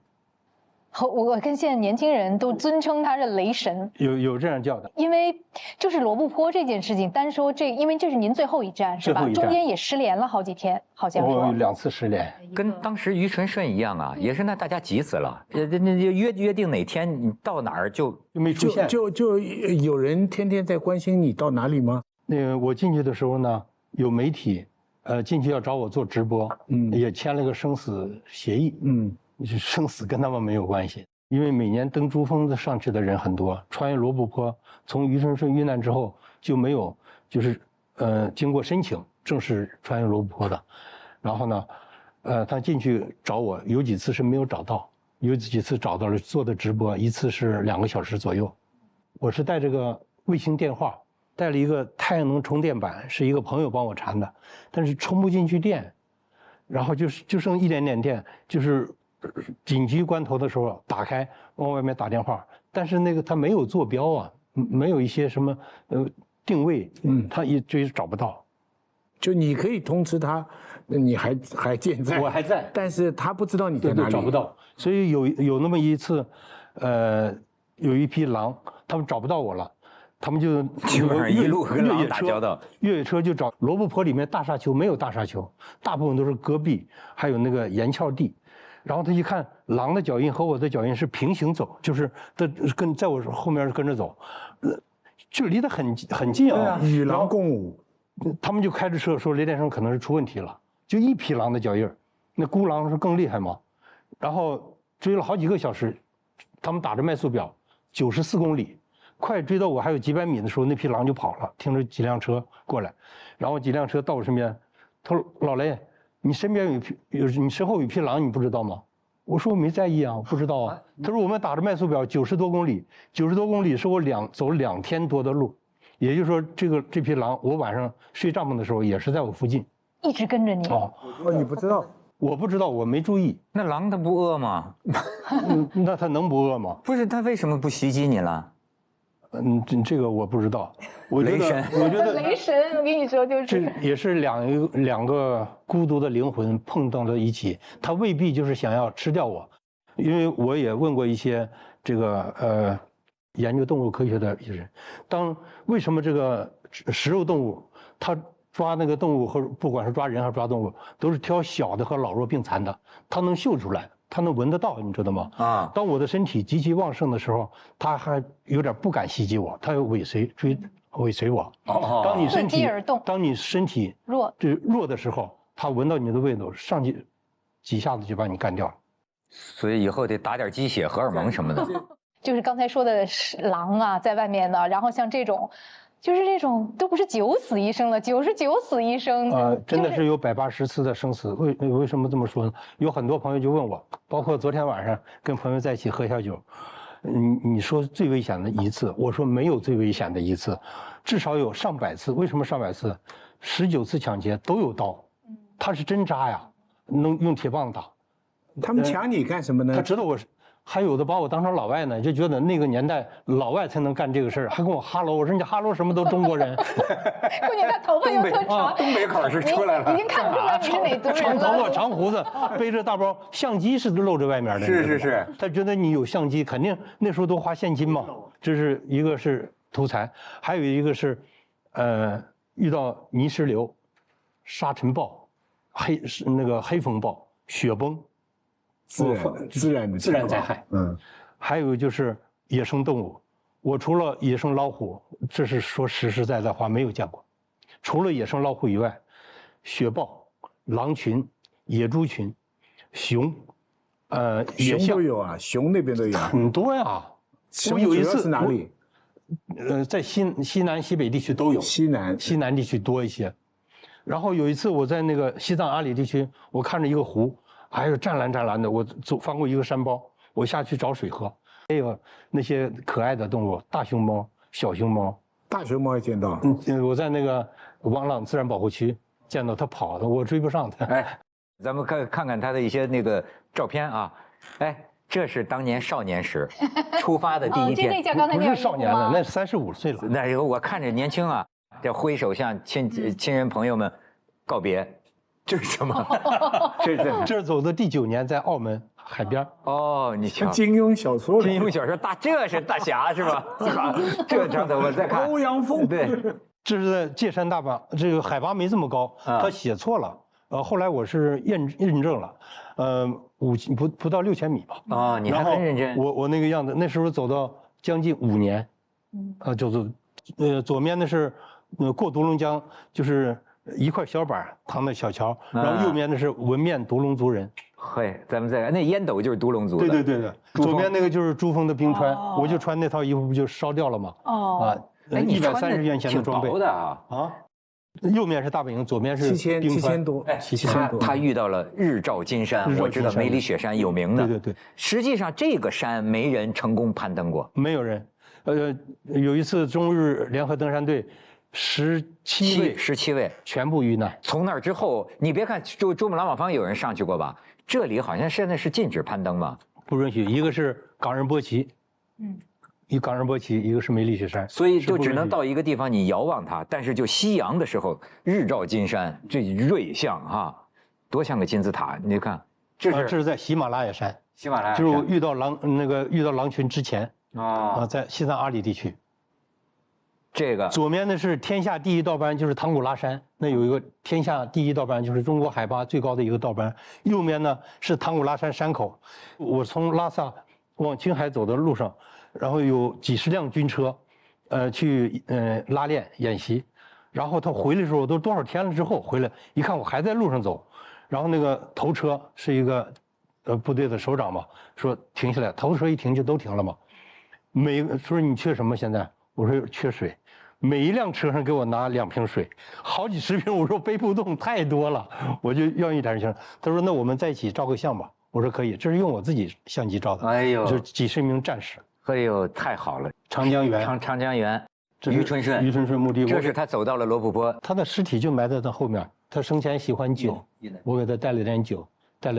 我跟现在年轻人都尊称他是雷神，有这样叫的。因为就是罗布泊这件事情，单说这，因为这是您最后一站是吧？中间也失联了好几天，好像说。我2次失联，跟当时于纯顺一样啊，也是那大家急死了，那约定哪天你到哪儿就没出现，就有人天天在关心你到哪里吗？那个我进去的时候呢，有媒体，进去要找我做直播，也签了个生死协议，生死跟他们没有关系，因为每年登珠峰上去的人很多，穿越罗布泊，从于纯顺遇难之后就没有，就是经过申请正式穿越罗布泊的，然后呢，他进去找我，有几次是没有找到，有几次找到了做的直播，一次是2个小时左右，我是带这个卫星电话，带了一个太阳能充电板，是一个朋友帮我缠的，但是充不进去电，然后就剩一点点电，就是紧急关头的时候打开往外面打电话，但是那个他没有坐标啊，没有一些什么定位，他一直找不到。就你可以通知他，你还健在，我还在，但是他不知道你在哪里，找不到。所以有那么一次，有一批狼，他们找不到我了。他们就基本上一路和狼打交道，越野车就找罗布泊里面大沙丘没有大沙丘，大部分都是戈壁，还有那个岩峭地。然后他一看狼的脚印和我的脚印是平行走，就是在我后面跟着走，就离得很近啊，与狼共舞。他们就开着车说雷电生可能是出问题了，就一匹狼的脚印，那孤狼是更厉害嘛。然后追了好几个小时，他们打着迈速表，94公里。快追到我还有几百米的时候，那匹狼就跑了，停着几辆车过来，然后几辆车到我身边，他说：“老雷，你身边你身后有匹狼，你不知道吗？”我说：“我没在意啊，我不知道啊。”他说：“我们打着迈速表90多公里，90多公里是我走了2天多的路，也就是说，这匹狼，我晚上睡帐篷的时候也是在我附近，一直跟着你。哦，你不知道？我不知道，我没注意。那狼它不饿吗？那它能不饿吗？不是，它为什么不袭击你了？这个我不知道。我觉得雷神，我跟你说就是这也是两个孤独的灵魂碰到了一起，他未必就是想要吃掉我，因为我也问过一些这个研究动物科学的一些人，为什么这个食肉动物它抓那个动物和不管是抓人还是抓动物，都是挑小的和老弱病残的，它能嗅出来。它能闻得到，你知道吗？当我的身体极其旺盛的时候，它还有点不敢袭击我，它要尾随我。当你身体弱的时候，它闻到你的味道，上去几下子就把你干掉了。所以以后得打点鸡血、荷尔蒙什么的。就是刚才说的狼啊，在外面的，然后像这种。就是这种都不是9死1生了，99死1生真的是有180次的生死。为什么这么说呢？有很多朋友就问我，包括昨天晚上跟朋友在一起喝小酒，你说最危险的一次，我说没有最危险的一次，至少有上百次。为什么上百次？19次抢劫都有刀，他是针扎呀，能用铁棒打。他们抢你干什么呢？他知道还有的把我当成老外呢，就觉得那个年代老外才能干这个事儿，还跟我哈喽。我说你哈喽什么都中国人。关键他头发又特长，东北口是出来了，已经看不出来你是哪族人长头发、了。长胡子，背着大包，相机是露着外面的。是。他觉得你有相机，肯定那时候都花现金嘛。这是一个是图财，还有一个是，遇到泥石流、沙尘暴、黑风暴、雪崩。自然灾害，还有就是野生动物，我除了野生老虎，这是说实实在在话没有见过，除了野生老虎以外，雪豹、狼群、野猪群、熊，熊都有啊，熊那边都有很多呀。熊主要是哪里？在西南、西北地区都有，西南地区多一些。然后有一次我在那个西藏阿里地区，我看着一个湖。还有湛蓝的，我翻过一个山包，我下去找水喝。还有那些可爱的动物，大熊猫、小熊猫。大熊猫也见到。我在那个王朗自然保护区见到它跑的，我追不上它。哎，咱们看看它的一些那个照片啊。哎，这是当年少年时出发的第一天。这叫刚才不是少年了，那35岁了。那我看着年轻啊，这挥手向亲人朋友们告别。这是什么？这是走的第9年，在澳门海边。哦，你瞧，金庸小说，这是大侠是吧？这张的我再看。欧阳锋，对，这是在界山大坝，这个海拔没这么高，他写错了。后来我是验证了，不到6000米吧。啊，你还很认真。我那个样子，那时候走到将近5年，就是左面的是过独龙江，就是一块小板扛的小桥，然后右面的是纹面独龙族人。嘿，咱们再看那烟斗就是独龙族的。对，左边那个就是珠峰的冰川，我就穿那套衣服不就烧掉了吗？130元钱的装备。挺薄的啊。右面是大本营，左面是冰川7000多，7000多。他遇到了日照金山，我知道梅里雪山有名的。对。实际上这个山没人成功攀登过，没有人。有一次中日联合登山队17位全部遇难。从那儿之后，你别看珠穆朗玛峰有人上去过吧，这里好像现在是禁止攀登嘛，不允许。一个是冈仁波齐，一个冈仁波齐，一个是梅里雪山，所以就只能到一个地方你遥望它，但是就夕阳的时候，日照金山，这瑞相啊，多像个金字塔。你看，这是在喜马拉雅山，就是我遇到狼群之前在西藏阿里地区。这个左面的是天下第一道班，就是唐古拉山，那有一个天下第一道班，就是中国海拔最高的一个道班。右面呢是唐古拉山山口，我从拉萨往青海走的路上，然后有几十辆军车，去拉练演习，然后他回来的时候都多少天了之后回来，一看我还在路上走，然后那个头车是一个部队的首长嘛，说停下来，头车一停就都停了嘛，说你缺什么现在？我说缺水。每一辆车上给我拿2瓶水，好几10瓶。我说背不动，太多了，我就要一点行。他说那我们在一起照个相吧。我说可以，这是用我自己相机照的。哎呦，就是几十名战士。哎呦，太好了！长江源，长江源，于春顺墓地。这是他走到了罗布泊，他的尸体就埋在他后面。他生前喜欢酒，我给他带了点酒，带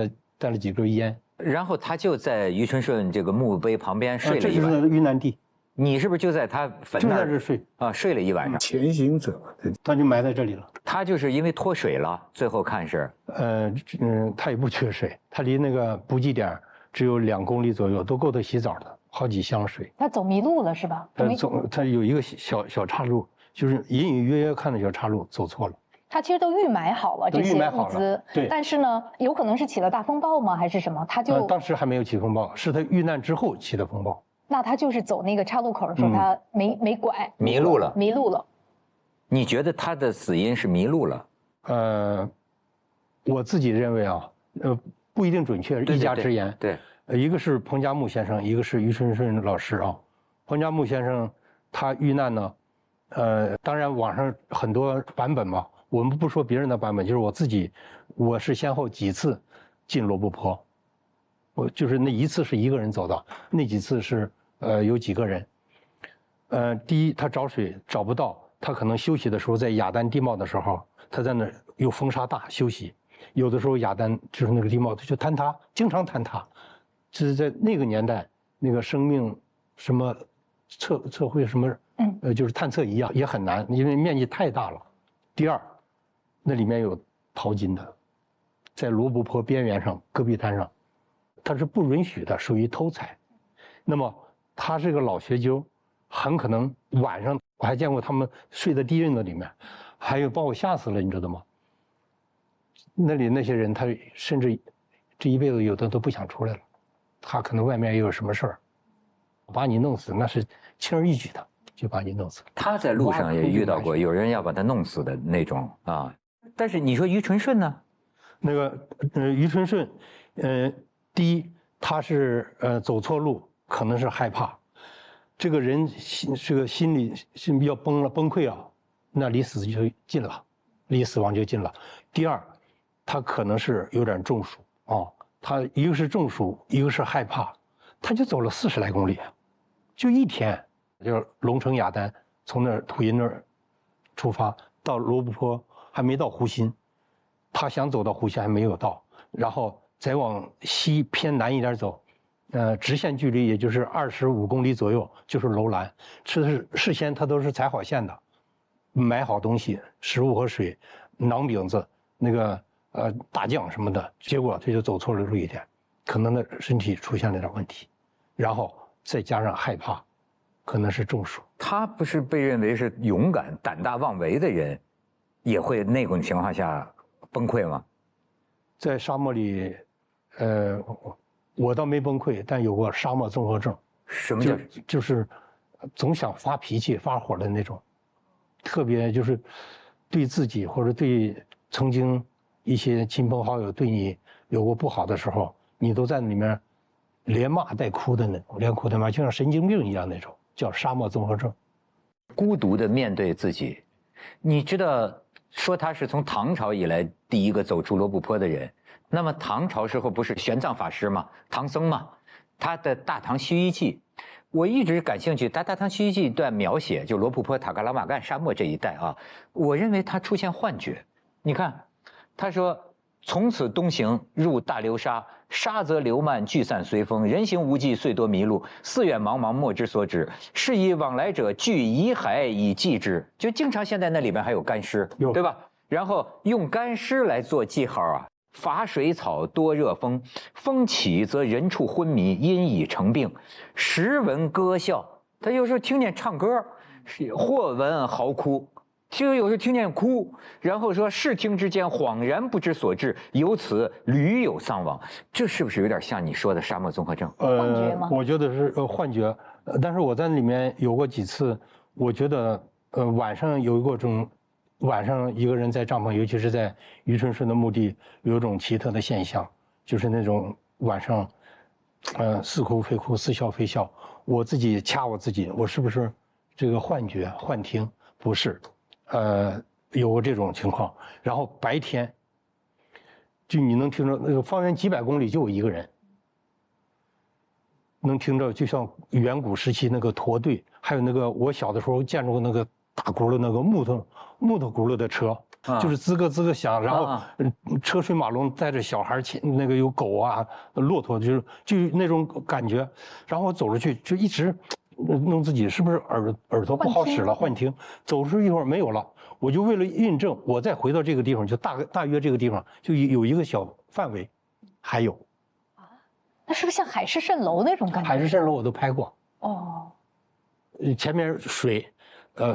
了几根烟。然后他就在于春顺这个墓碑旁边睡了一晚。这就是遇难地。你是不是就在他坟那儿？就在这睡啊，睡了一晚上。前行者，他就埋在这里了。他就是因为脱水了，最后看是，他也不缺水，他离那个补给点只有2公里左右，都够他洗澡的，好几箱水。他走迷路了是吧？他有一个小岔路，就是隐隐约约看的小岔路，走错了。他其实都预埋好了这些物资，对。但是呢，有可能是起了大风暴吗？还是什么？他就当时还没有起风暴，是他遇难之后起的风暴。那他就是走那个岔路口的时候，他没拐，迷路了。你觉得他的死因是迷路了？我自己认为啊，不一定准确，一家之言。对，一个是彭加木先生，一个是于春顺老师啊。彭加木先生他遇难呢，当然网上很多版本嘛，我们不说别人的版本，就是我是先后几次进罗布泊。我就是那一次是一个人走的，那几次是有几个人。第一他找水找不到，他可能休息的时候在雅丹地貌的时候，他在那有风沙大休息，有的时候雅丹就是那个地貌它就坍塌，经常坍塌，这是在那个年代，那个生命什么测绘什么，就是探测仪啊也很难，因为面积太大了。第二，那里面有淘金的，在罗布泊边缘上戈壁滩上，它是不允许的，属于偷采。那么他是个老学究，很可能晚上我还见过他们睡在地院子里面，还有把我吓死了，你知道吗？那里那些人，他甚至这一辈子有的都不想出来了，他可能外面也有什么事儿，把你弄死那是轻而易举的，就把你弄死了。他在路上也遇到过有人要把他弄死的那种啊。但是你说于纯顺呢？那个于纯顺，第一他是走错路，可能是害怕，这个人心理要崩溃啊，那离死就近了，离死亡就近了。第二，他可能是有点中暑啊，他一个是中暑，一个是害怕，他就走了40来公里，就一天，就是龙城雅丹，从那儿土银那儿出发到罗布泊，还没到湖心，他想走到湖心还没有到，然后再往西偏南一点走，直线距离也就是25公里左右，就是楼兰。事先他都是踩好线的，买好东西，食物和水，馕饼子，那个大酱什么的。结果他就走错了路一点，可能他身体出现了点问题，然后再加上害怕，可能是中暑。他不是被认为是勇敢、胆大妄为的人，也会那种情况下崩溃吗？在沙漠里，我倒没崩溃，但有过沙漠综合症。什么叫？就是总想发脾气、发火的那种，特别就是对自己或者对曾经一些亲朋好友对你有过不好的时候，你都在里面连骂带哭的那种，连哭带骂，就像神经病一样那种，叫沙漠综合症。孤独的面对自己，你知道，说他是从唐朝以来第一个走出罗布泊的人。那么唐朝时候不是玄奘法师嘛，唐僧嘛，他的《大唐西域记》，我一直感兴趣。他《大唐西域记》一段描写，就罗布泊、塔克拉玛干沙漠这一带啊，我认为他出现幻觉。你看，他说从此东行入大流沙，沙则流漫，聚散随风，人行无迹，遂多迷路。四远茫茫，莫之所指。是以往来者聚遗骸以记之。就经常现在那里边还有干尸，对吧？然后用干尸来做记号啊。伐水草多热风，风起则人畜昏迷，因已成病。时闻歌笑，他有时候听见唱歌，或闻嚎哭，就有时候听见哭，然后说视听之间恍然不知所致，由此屡有丧亡。这是不是有点像你说的沙漠综合症？幻觉吗？我觉得是幻觉，但是我在里面有过几次，我觉得晚上有过这种。晚上一个人在帐篷，尤其是在于纯顺的墓地，有一种奇特的现象，就是那种晚上，似哭非哭，似笑非笑。我自己掐我自己，我是不是这个幻觉、幻听？不是，有过这种情况。然后白天，就你能听着那个方圆几百公里就有一个人，能听着，就像远古时期那个驼队，还有那个我小的时候见着过那个大轱辘那个木头轱辘的车，就是吱咯吱咯响，然后车水马龙，带着小孩那个有狗啊、骆驼，就那种感觉。然后我走出去就一直弄自己是不是耳朵不好使了，幻听。走出去一会儿没有了，我就为了印证，我再回到这个地方，就大约这个地方就有一个小范围，还有。那是不是像海市蜃楼那种感觉？海市蜃楼我都拍过。哦。前面水。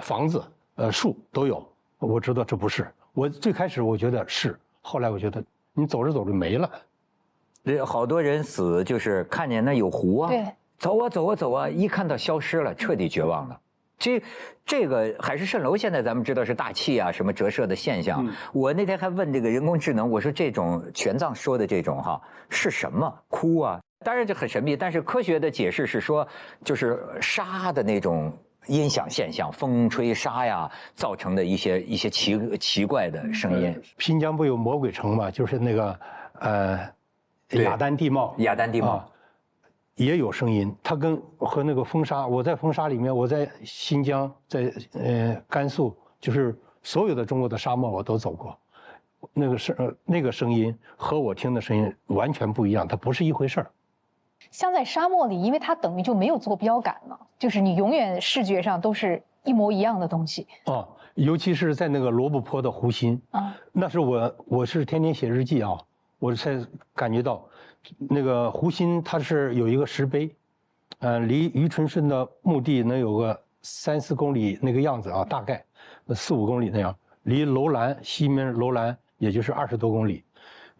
房子、树都有，我知道这不是。我最开始我觉得是，后来我觉得你走着走着没了。好多人死就是看见那有湖啊，对，走啊走啊走啊，一看到消失了，彻底绝望了。这个海市蜃楼现在咱们知道是大气啊什么折射的现象。我那天还问这个人工智能，我说这种玄奘说的这种是什么？哭啊，当然就很神秘。但是科学的解释是说，就是沙的那种。音响现象，风吹沙呀，造成的一些奇怪的声音。新疆不有魔鬼城嘛？就是那个雅丹地貌，雅丹地貌也有声音。它和那个风沙，我在风沙里面，我在新疆，在甘肃，就是所有的中国的沙漠我都走过。那个声音和我听的声音完全不一样，它不是一回事儿。像在沙漠里，因为它等于就没有坐标感了，就是你永远视觉上都是一模一样的东西。哦，尤其是在那个罗布泊的湖心啊，那是我是天天写日记啊，我才感觉到，那个湖心它是有一个石碑，离于纯顺的墓地能有个3、4公里那个样子啊，大概4、5公里那样，离楼兰西面楼兰也就是20多公里。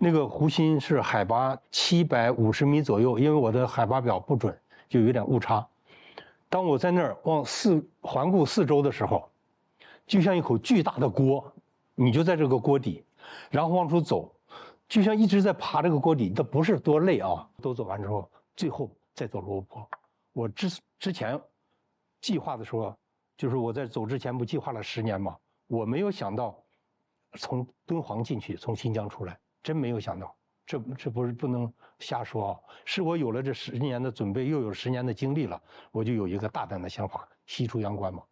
那个湖心是海拔750米左右，因为我的海拔表不准，就有点误差。当我在那儿环顾四周的时候，就像一口巨大的锅，你就在这个锅底，然后往出走，就像一直在爬这个锅底，这不是多累啊。都走完之后，最后再走罗布泊。我之前计划的时候，就是我在走之前不计划了10年嘛，我没有想到从敦煌进去，从新疆出来。真没有想到，这不能瞎说啊！是我有了这10年的准备，又有10年的经历了，我就有一个大胆的想法，西出阳关嘛。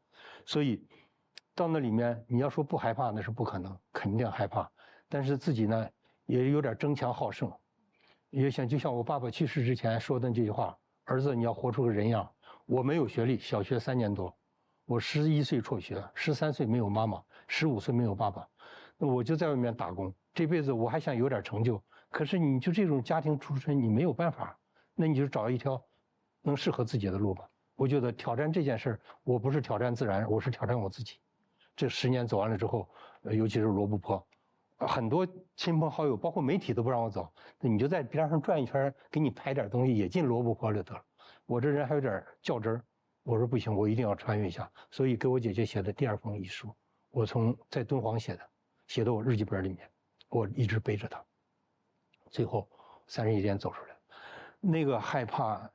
所以到那里面，你要说不害怕那是不可能，肯定害怕。但是自己呢，也有点争强好胜，也想就像我爸爸去世之前说的这句话：“儿子，你要活出个人样。”我没有学历，小学3年多，我11岁辍学，13岁没有妈妈，15岁没有爸爸，那我就在外面打工。这辈子我还想有点成就，可是你就这种家庭出身，你没有办法，那你就找一条能适合自己的路吧。我觉得挑战这件事儿，我不是挑战自然，我是挑战我自己。这10年走完了之后，尤其是罗布泊，很多亲朋好友，包括媒体都不让我走，那你就在边上转一圈，给你拍点东西，也进罗布泊里得了。我这人还有点较真儿，我说不行，我一定要穿越一下，所以给我姐姐写的第2封遗书，我在敦煌写的我日记本里面。我一直背着它，最后31天走出来，那个害怕，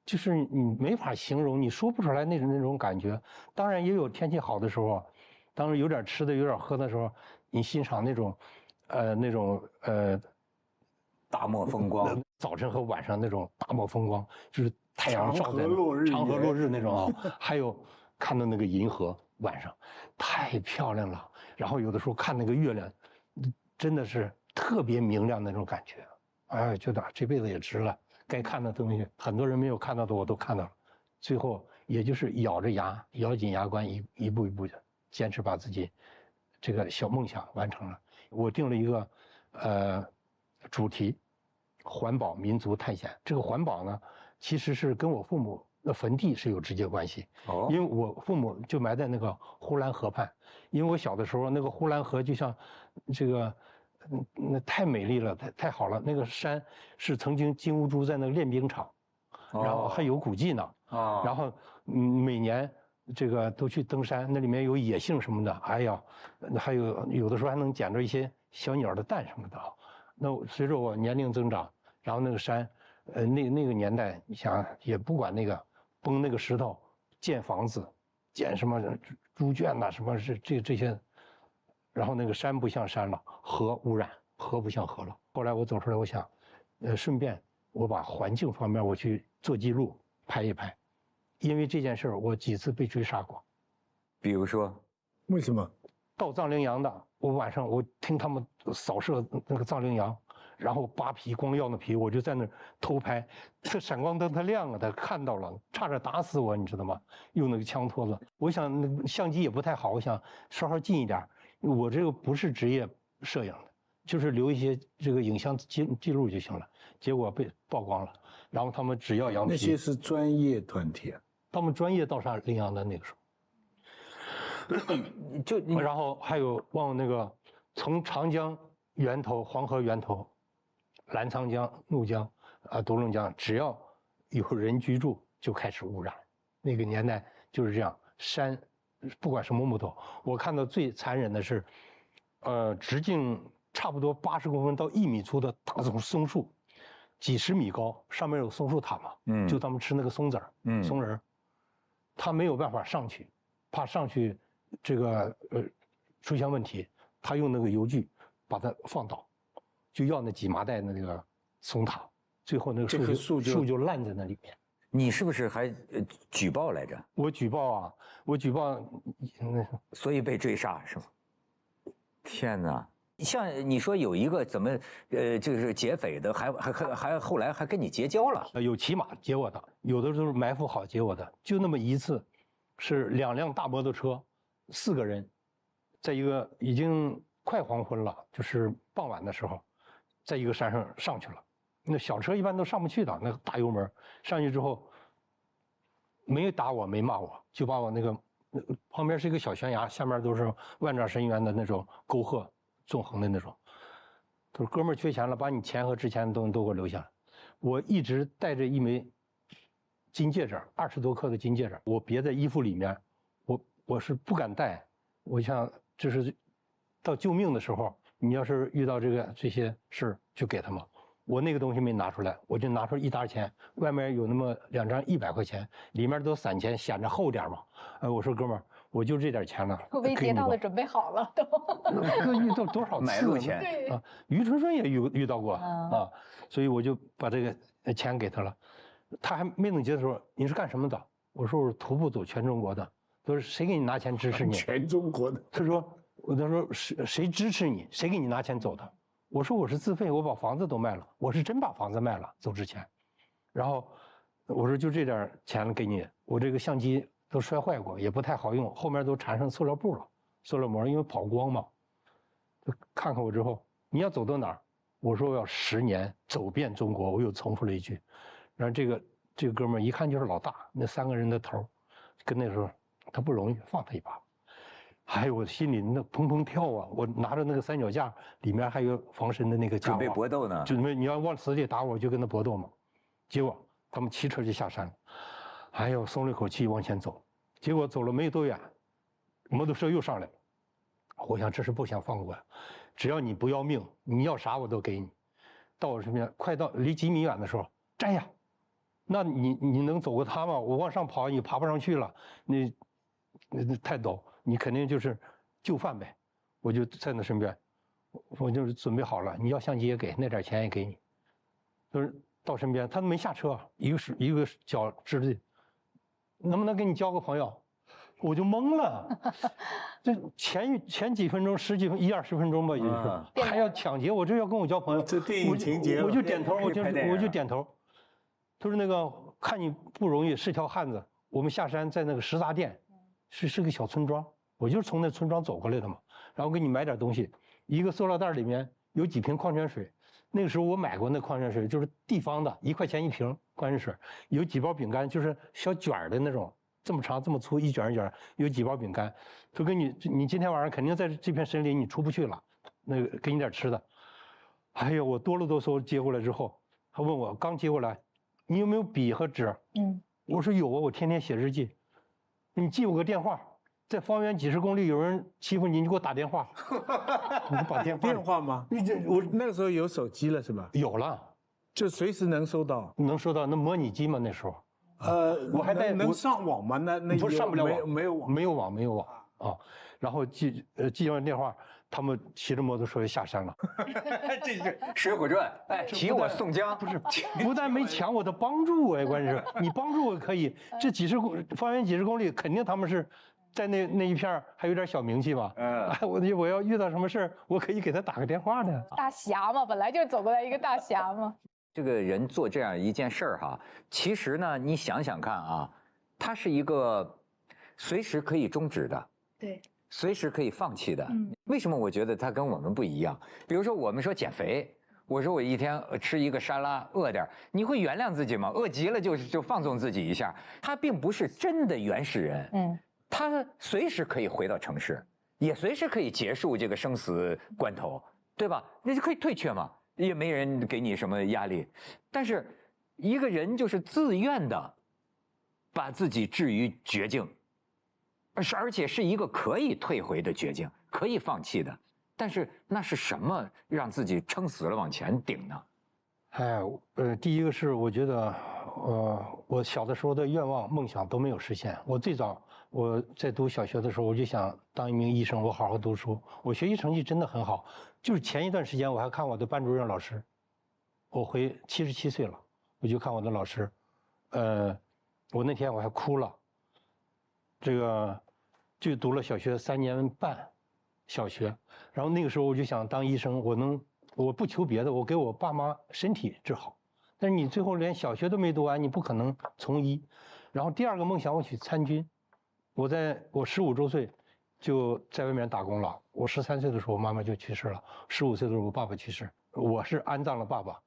就是你没法形容，你说不出来那种感觉。当然也有天气好的时候，当然有点吃的、有点喝的时候，你欣赏那种大漠风光，早晨和晚上那种大漠风光，就是太阳照在长河落日那种啊，还有看到那个银河晚上，太漂亮了。然后有的时候看那个月亮，真的是特别明亮的那种感觉，哎，觉得这辈子也值了。该看的东西，很多人没有看到的我都看到了。最后也就是咬着牙，咬紧牙关，一步一步的坚持把自己这个小梦想完成了。我定了一个主题，环保民族探险。这个环保呢，其实是跟我父母的坟地是有直接关系。哦，因为我父母就埋在那个呼兰河畔。因为我小的时候，那个呼兰河就像这个，那太美丽了，太好了。那个山是曾经金兀术在那个练兵场，然后还有古迹呢。啊，然后每年这个都去登山，那里面有野杏什么的。哎呀，还有的时候还能捡着一些小鸟的蛋什么的。那随着我年龄增长，然后那个山，那个年代，你想也不管那个崩那个石头建房子，建什么猪圈呐，什么是这些，然后那个山不像山了，河污染，河不像河了。后来我走出来，我想，顺便我把环境方面我去做记录，拍一拍，因为这件事儿我几次被追杀过。比如说，为什么？盗藏羚羊的，我晚上我听他们扫射那个藏羚羊，然后扒皮光要那皮，我就在那偷拍。这闪光灯它亮了，它看到了，差点打死我，你知道吗？用那个枪托子，我想那个相机也不太好，我想稍近一点。我这个不是职业摄影的，就是留一些这个影像记录就行了。结果被曝光了，然后他们只要羊皮。那些是专业团体啊，他们专业盗杀羚羊的那个时候。然后还有往那个从长江源头、黄河源头、澜沧江、怒江、独龙江，只要有人居住就开始污染。那个年代就是这样，山不管什么木头，我看到最残忍的是，直径差不多80公分到1米粗的大种松树，几十米高，上面有松树塔嘛，就他们吃那个松子儿，松仁儿，他没有办法上去，怕上去。这个出现问题，他用那个油锯把它放倒，就要那几麻袋的那个松塔，最后那个树就烂在那里面。你是不是还举报来着？我举报啊，我举报，所以被追杀是吗？天哪！像你说有一个怎么就是劫匪的，还后来还跟你结交了。有骑马接我的，有的都是埋伏好接我的。就那么一次，是2辆大摩托车，4个人，在一个已经快黄昏了，就是傍晚的时候，在一个山上上去了。那小车一般都上不去的，那个大油门上去之后，没打我，没骂我，就把我那个旁边是一个小悬崖，下面都是万丈深渊的那种沟壑，纵横的那种。他说：“哥们儿缺钱了，把你钱和值钱的东西都给我留下来。”我一直带着一枚金戒指，20多克的金戒指，我别在衣服里面，我是不敢戴。我想这是到救命的时候，你要是遇到这些事就给他们。我那个东西没拿出来，我就拿出一沓钱，外面有那么2张100块钱，里面都散钱，显着厚点嘛。我说哥们儿，我就这点钱了，危劫道的准备好了都。遇到多少次买路钱啊？于春顺也遇到过啊，所以我就把这个钱给他了。他还没等结的时候，你是干什么的？我说我是徒步走全中国的。他说谁给你拿钱支持你？全中国的。他说谁支持你？谁给你拿钱走的？我说我是自费，我把房子都卖了，我是真把房子卖了走之前。然后我说就这点钱给你，我这个相机都摔坏过，也不太好用，后面都缠上塑料布了，塑料膜，因为跑光嘛。就看看我之后，你要走到哪儿？我说我要10年走遍中国，我又重复了一句。然后这个哥们儿一看就是老大，那3个人的头，跟那时候他不容易，放他一把。还有我心里那砰砰跳啊！我拿着那个三脚架，里面还有防身的那个架，准备搏斗呢。准备你要往死里打我，就跟他搏斗嘛。结果他们骑车就下山了，哎呦，松了一口气往前走。结果走了没多远，摩托车又上来了。我想这是不想放过呀，只要你不要命，你要啥我都给你。到我身边，快到离几米远的时候，站下。那你能走过他吗？我往上跑，你爬不上去了，那太陡。你肯定就是就范呗，我就在那身边，我就是准备好了，你要相机也给，那点钱也给你，就是到身边，他都没下车，一个脚支地，能不能给你交个朋友？我就懵了，这前几分钟10几分1-20分钟吧，也就是还要抢劫我，这要跟我交朋友，这电影情节，我就点头，我就点头。他说那个看你不容易，是条汉子，我们下山在那个食杂店，是个小村庄。我就是从那村庄走过来的嘛，然后给你买点东西，一个塑料袋里面有几瓶矿泉水，那个时候我买过那矿泉水，就是地方的，1块钱1瓶矿泉水，有几包饼干，就是小卷的那种，这么长这么粗，一卷一卷，有几包饼干，说给你今天晚上肯定在这片森林你出不去了，那个给你点吃的。哎呦，我哆了哆嗦接过来之后，他问我刚接过来，你有没有笔和纸？我说有啊，我天天写日记。你记我个电话。在方圆几10公里有人欺负你，你给我打电话。你把电话吗？我那个时候有手机了是吧？有了，就随时能收到。能收到那模拟机吗？那时候，我还带能上网吗？那不是上不了网，没有网啊。然后记完电话，他们骑着摩托车下山了。这是《水浒传》哎，提我宋江不是，不但没抢我的帮助我，关键是你帮助我可以，这方圆几十公里肯定他们是。在那一片还有点小名气嘛，我要遇到什么事儿，我可以给他打个电话的。大侠嘛，本来就是走过来一个大侠嘛。这个人做这样一件事儿哈，其实呢，你想想看啊，他是一个随时可以终止的，对，随时可以放弃的。为什么我觉得他跟我们不一样？比如说我们说减肥，我说我一天吃一个沙拉，饿点，你会原谅自己吗？饿极了就放纵自己一下。他并不是真的原始人，他随时可以回到城市，也随时可以结束这个生死关头，对吧？那就可以退却嘛，也没人给你什么压力。但是一个人就是自愿的把自己置于绝境，而且是一个可以退回的绝境，可以放弃的。但是那是什么让自己撑死了往前顶呢？第一个是我觉得，我小的时候的愿望梦想都没有实现。我最早我在读小学的时候，我就想当一名医生，我好好读书。我学习成绩真的很好，就是前一段时间我还看我的班主任老师，我77岁了，我就看我的老师，我那天我还哭了。这个就读了小学3年半，小学，然后那个时候我就想当医生，我不求别的，我给我爸妈身体治好。但是你最后连小学都没读完，你不可能从医。然后第二个梦想，我去参军。我15周岁就在外面打工了。我13岁的时候，我妈妈就去世了。15岁的时候，我爸爸去世，我是安葬了爸爸。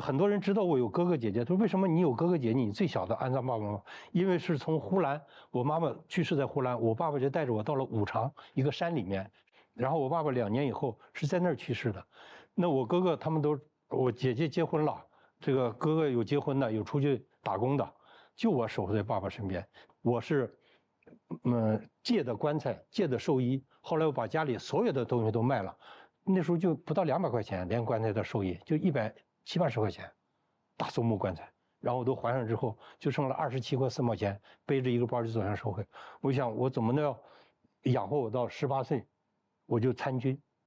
很多人知道我有哥哥姐姐，他说为什么你有哥哥姐姐，你最小的安葬爸爸吗？因为是从呼兰，我妈妈去世在呼兰，我爸爸就带着我到了五常一个山里面，然后我爸爸2年以后是在那儿去世的。那我哥哥他们都，我姐姐结婚了，这个哥哥有结婚的，有出去打工的，就我守在爸爸身边。我是，借的棺材，借的寿衣，后来我把家里所有的东西都卖了，那时候就不到200块钱，连棺材的寿衣就170、80块钱，大松木棺材，然后我都还上之后，就剩了27块4毛钱，背着一个包就走向社会。我想我怎么能要养活我到18岁，我就参军。